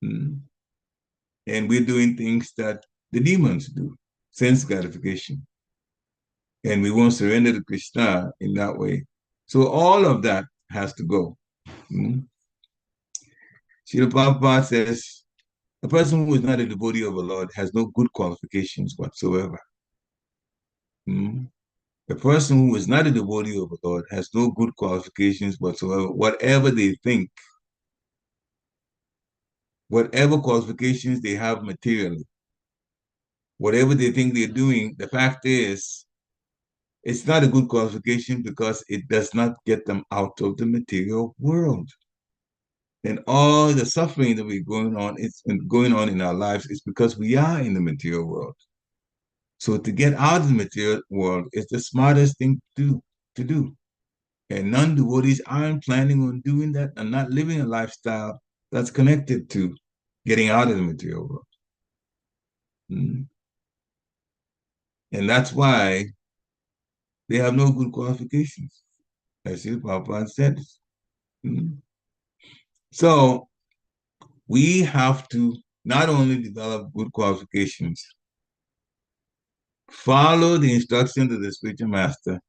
And we're doing things that the demons do, sense gratification. And we won't surrender to Krishna in that way. So all of that has to go. Srila Prabhupada says, a person who is not a devotee of the Lord has no good qualifications whatsoever. The person who is not a devotee of the Lord has no good qualifications whatsoever. Whatever they think, whatever qualifications they have materially, whatever they think they're doing, the fact is, it's not a good qualification because it does not get them out of the material world. And all the suffering that we're going on in our lives is because we are in the material world. So to get out of the material world is the smartest thing to do. And non-devotees aren't planning on doing that and not living a lifestyle that's connected to getting out of the material world. And that's why they have no good qualifications. As Prabhupada said. So we have to not only develop good qualifications, follow the instructions of the spiritual master,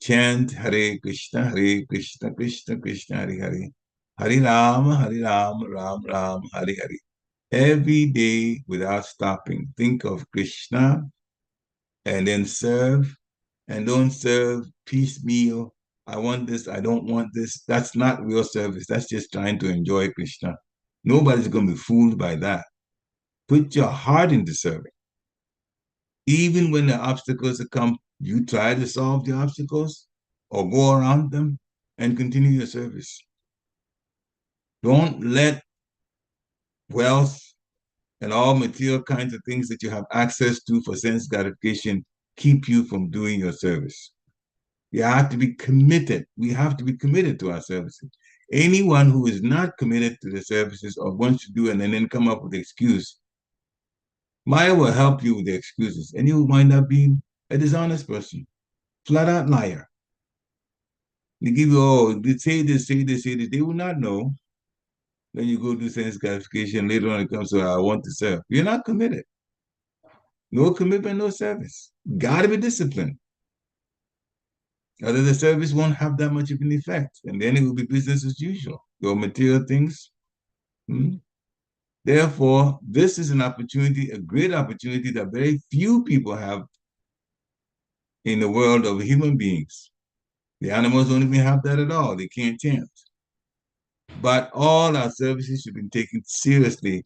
chant Hare Krishna, Krishna Krishna, Hare Hare, Hare Rama, Ram Ram, Hare Hare. Every day without stopping. Think of Krishna and then serve, and don't serve piecemeal. I want this, I don't want this. That's not real service. That's just trying to enjoy Krishna. Nobody's going to be fooled by that. Put your heart into serving. Even when the obstacles come, you try to solve the obstacles or go around them and continue your service. Don't let wealth and all material kinds of things that you have access to for sense gratification keep you from doing your service. You have to be committed. We have to be committed to our services. Anyone who is not committed to the services or wants to do it and then come up with an excuse, Maya will help you with the excuses, and you will wind up being a dishonest person, flat out liar. They give you, oh, they say this, say this, say this. They will not know. Then you go do sense gratification. Later on, it comes to, I want to serve. You're not committed. No commitment, no service. Got to be disciplined. Other the service won't have that much of an effect, and then it will be business as usual. Your material things. Therefore, this is an opportunity, a great opportunity that very few people have in the world of human beings. The animals don't even have that at all. They can't chant. But all our services should be taken seriously,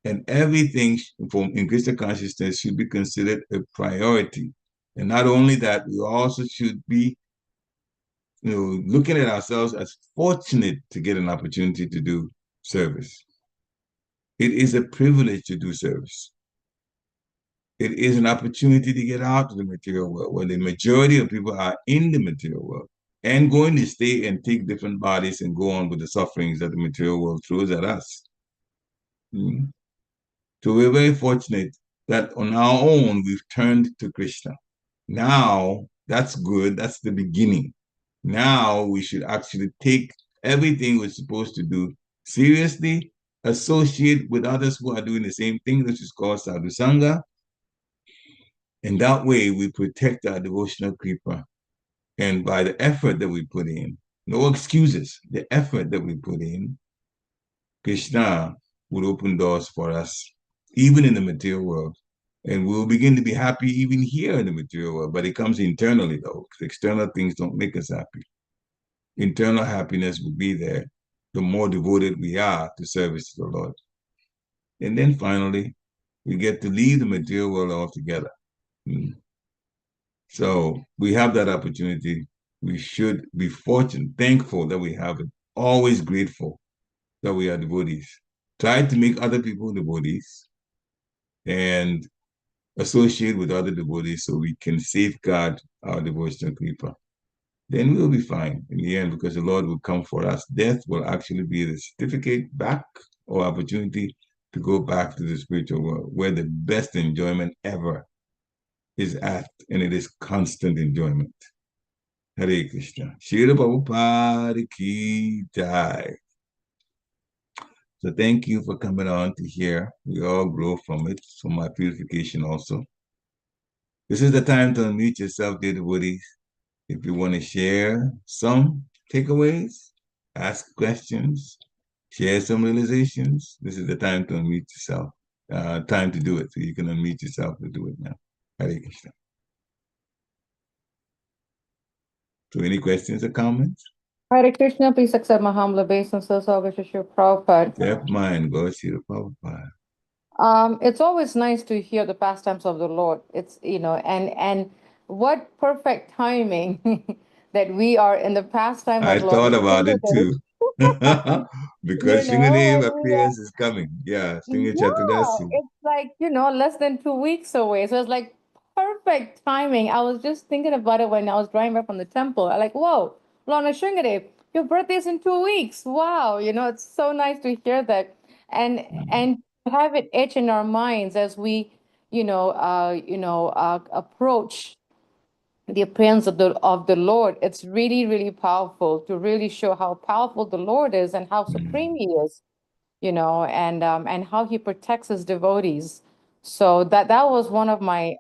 and everything in Krishna consciousness should be considered a priority. And not only that, we also should be looking at ourselves as fortunate to get an opportunity to do service. It is a privilege to do service. It is an opportunity to get out of the material world, where the majority of people are in the material world and going to stay and take different bodies and go on with the sufferings that the material world throws at us. So we're very fortunate that on our own, we've turned to Krishna. Now, that's good. That's the beginning. Now we should actually take everything we're supposed to do seriously, associate with others who are doing the same thing, which is called sadhu sangha. And that way we protect our devotional kṛtvā. And by the effort that we put in, no excuses, the effort that we put in, Krishna will open doors for us, even in the material world. And we'll begin to be happy even here in the material world, but it comes internally though, because external things don't make us happy. Internal happiness will be there the more devoted we are to service to the Lord. And then finally, we get to leave the material world altogether. So we have that opportunity. We should be fortunate, thankful that we have it, always grateful that we are devotees. Try to make other people devotees and associate with other devotees so we can safeguard our devotional kṛtvā. Then we'll be fine in the end, because the Lord will come for us. Death will actually be the certificate back or opportunity to go back to the spiritual world, where the best enjoyment ever is at, and it is constant enjoyment. Hare Krishna. Srila Prabhupada ki jai. So thank you for coming on to hear. We all grow from it, from my purification also. This is the time to unmute yourself, dear devotees. If you want to share some takeaways, ask questions, share some realizations, this is the time to unmute yourself. Time to do it. So you can unmute yourself to do it now. Hare Krishna. So any questions or comments? Hare Krishna, please accept my humble obeisances. I wish you Prabhupada. Deaf mind, go see the Prabhupada. It's always nice to hear the pastimes of the Lord. It's, and what perfect timing that we are in the pastime I of Lord. thought about it too. Because Nṛsiṁhadeva appearance is coming. Yeah, it's like, less than 2 weeks away. So it's like perfect timing. I was just thinking about it when I was driving back from the temple. I'm like, whoa, Lord Nṛsiṁhadeva, your birthday is in 2 weeks. Wow, it's so nice to hear that. And have it etch in our minds as we, approach the appearance of the Lord. It's really, really powerful to really show how powerful the Lord is and how supreme He is. and how he protects his devotees. So that was one of my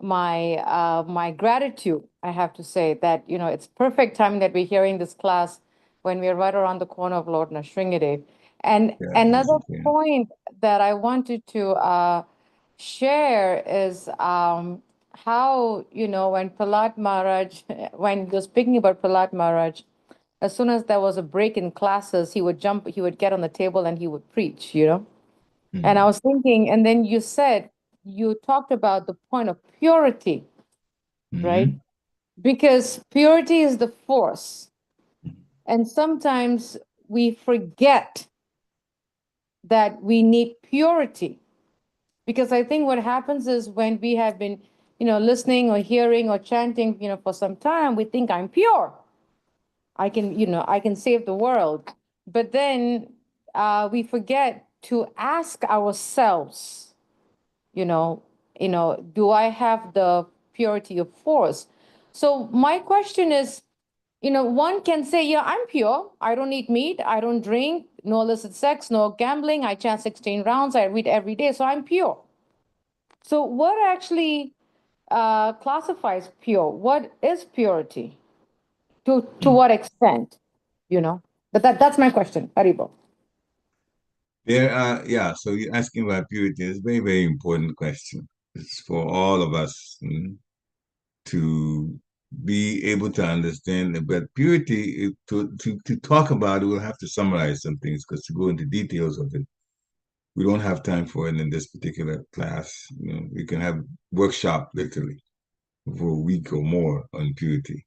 my gratitude, I have to say, that it's perfect time that we're hearing this class when we're right around the corner of Lord Nṛsiṁhadeva. And Yeah, another okay. point that I wanted to share is how when Prahlad Maharaj, when you're speaking about Prahlad Maharaj, as soon as there was a break in classes, he would get on the table and he would preach. And I was thinking, and then you talked about the point of purity, right? Because purity is the force. And sometimes we forget that we need purity. Because I think what happens is when we have been, listening or hearing or chanting, for some time, we think I'm pure. I can save the world. But then we forget to ask ourselves, do I have the purity of force? So my question is, one can say, yeah, I'm pure. I don't eat meat. I don't drink, no illicit sex, no gambling. I chant 16 rounds. I read every day. So I'm pure. So what actually classifies pure? What is purity? To what extent? But that's my question. Haribo. So you're asking about purity. It's a very, very important question. It's for all of us to be able to understand it. But purity, to talk about it, we'll have to summarize some things, because to go into details of it, we don't have time for it in this particular class. We can have workshop literally for a week or more on purity.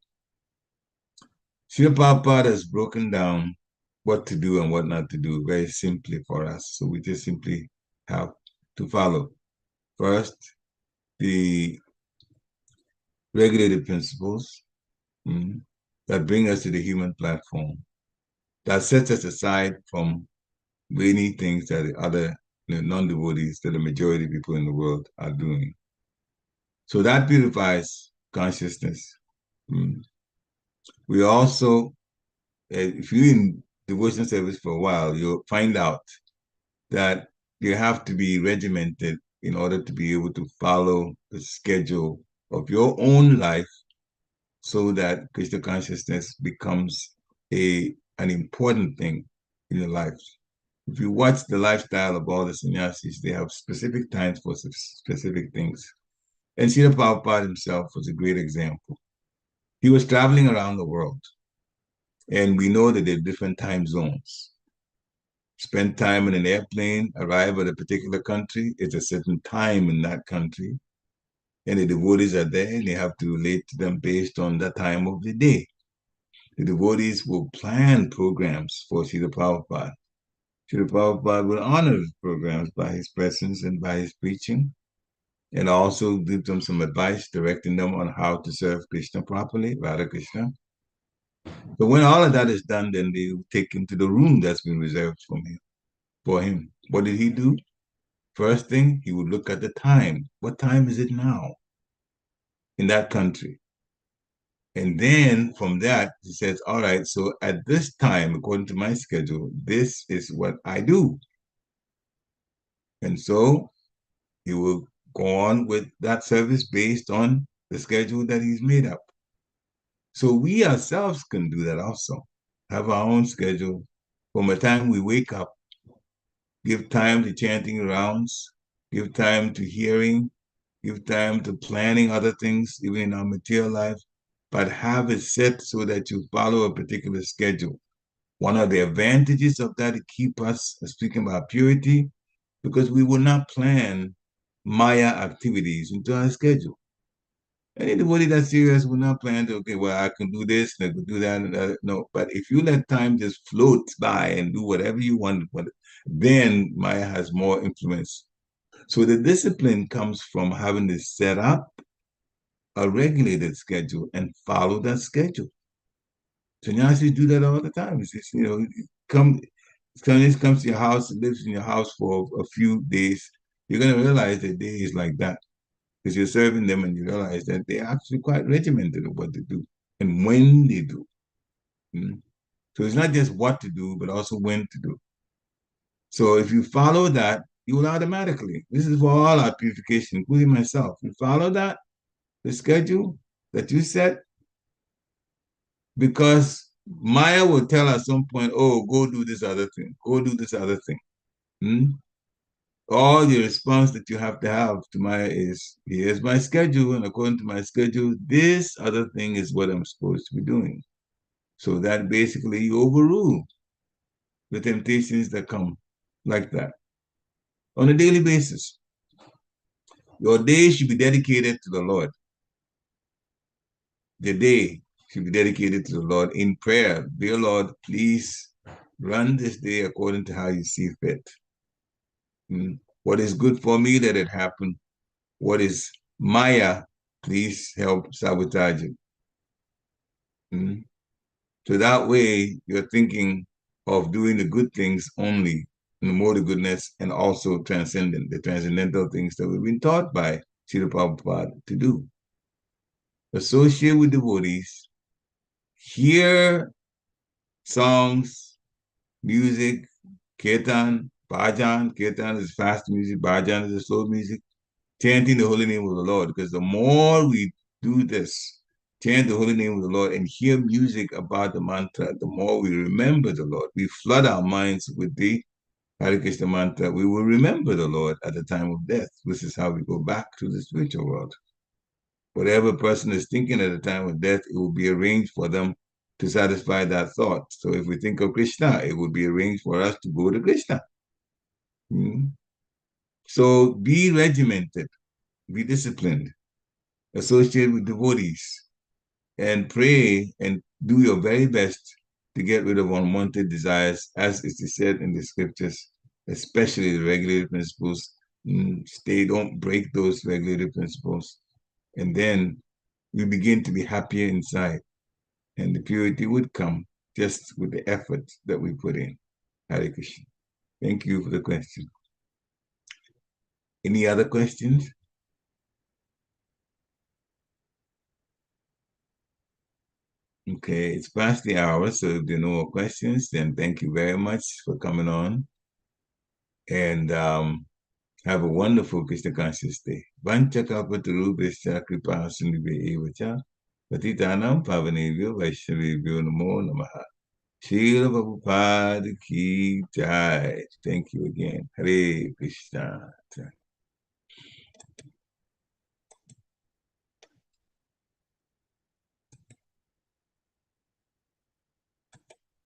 Srila Prabhupada has broken down what to do and what not to do very simply for us. So we just simply have to follow. First, the regulated principles that bring us to the human platform, that sets us aside from many things that the other non-devotees, that the majority of people in the world are doing. So that purifies consciousness. We also, if you're in devotion service for a while, you'll find out that you have to be regimented in order to be able to follow the schedule of your own life, so that Krishna consciousness becomes an important thing in your life. If you watch the lifestyle of all the sannyasis, they have specific times for specific things. And Srila Prabhupada himself was a great example. He was traveling around the world, and we know that there are different time zones. Spend time in an airplane, arrive at a particular country, it's a certain time in that country, and the devotees are there, and they have to relate to them based on the time of the day. The devotees will plan programs for Srila Prabhupada. Srila Prabhupada will honor his programs by his presence and by his preaching, and also give them some advice, directing them on how to serve Krishna properly, Radha Krishna. But when all of that is done, then they take him to the room that's been reserved for him. What did he do? First thing, he would look at the time. What time is it now in that country? And then from that, he says, all right, so at this time, according to my schedule, this is what I do. And so he will go on with that service based on the schedule that he's made up. So we ourselves can do that also. Have our own schedule. From the time we wake up, give time to chanting rounds, give time to hearing, give time to planning other things, even in our material life, but have it set so that you follow a particular schedule. One of the advantages of that to keep us speaking about purity, because we will not plan Maya activities into our schedule. Anybody that's serious will not plan to, okay, well, I can do this and I can do that. And that. No, but if you let time just float by and do whatever you want, then Maya has more influence. So the discipline comes from having to set up a regulated schedule and follow that schedule. Sannyasis do that all the time. It's just, sannyas comes to your house and lives in your house for a few days. You're going to realize that day is like that, because you're serving them and you realize that they're actually quite regimented of what they do and when they do. So it's not just what to do, but also when to do. So if you follow that, you will automatically, this is for all our purification, including myself. You follow that, the schedule that you set, because Maya will tell at some point, oh, go do this other thing, go do this other thing. All the response that you have to have to Maya is, here's my schedule, and according to my schedule, this other thing is what I'm supposed to be doing. So that basically you overrule the temptations that come like that on a daily basis. Your day should be dedicated to the Lord. The day should be dedicated to the Lord in prayer. Dear Lord, please run this day according to how you see fit. What is good for me, let it happen. What is Maya, please help sabotage it. So that way you're thinking of doing the good things only, and the more the goodness, and also transcendent, the transcendental things that we've been taught by Srila Prabhupada to do. Associate with devotees, hear songs, music, kirtan, bhajan. Kirtan is fast music, bhajan is slow music, chanting the holy name of the Lord, because the more we do this, chant the holy name of the Lord and hear music about the mantra, the more we remember the Lord. We flood our minds with the Hare Krishna mantra. We will remember the Lord at the time of death. This is how we go back to the spiritual world. Whatever person is thinking at the time of death, it will be arranged for them to satisfy that thought. So if we think of Krishna, it will be arranged for us to go to Krishna. So be regimented, be disciplined, associate with devotees, and pray and do your very best to get rid of unwanted desires, as it is said in the scriptures, especially the regulated principles. Don't break those regulated principles. And then we begin to be happier inside. And the purity would come just with the effort that we put in. Hare Krishna. Thank you for the question. Any other questions? Okay, it's past the hour, so if there are no more questions, then thank you very much for coming on. And have a wonderful Krishna conscious day. Vanquish-taporu-bhaya-hā patitanam pavanebhyo vaishnavebhyo namo namaha. Srila Prabhupada ki jai. Thank you again. Hare Krishna.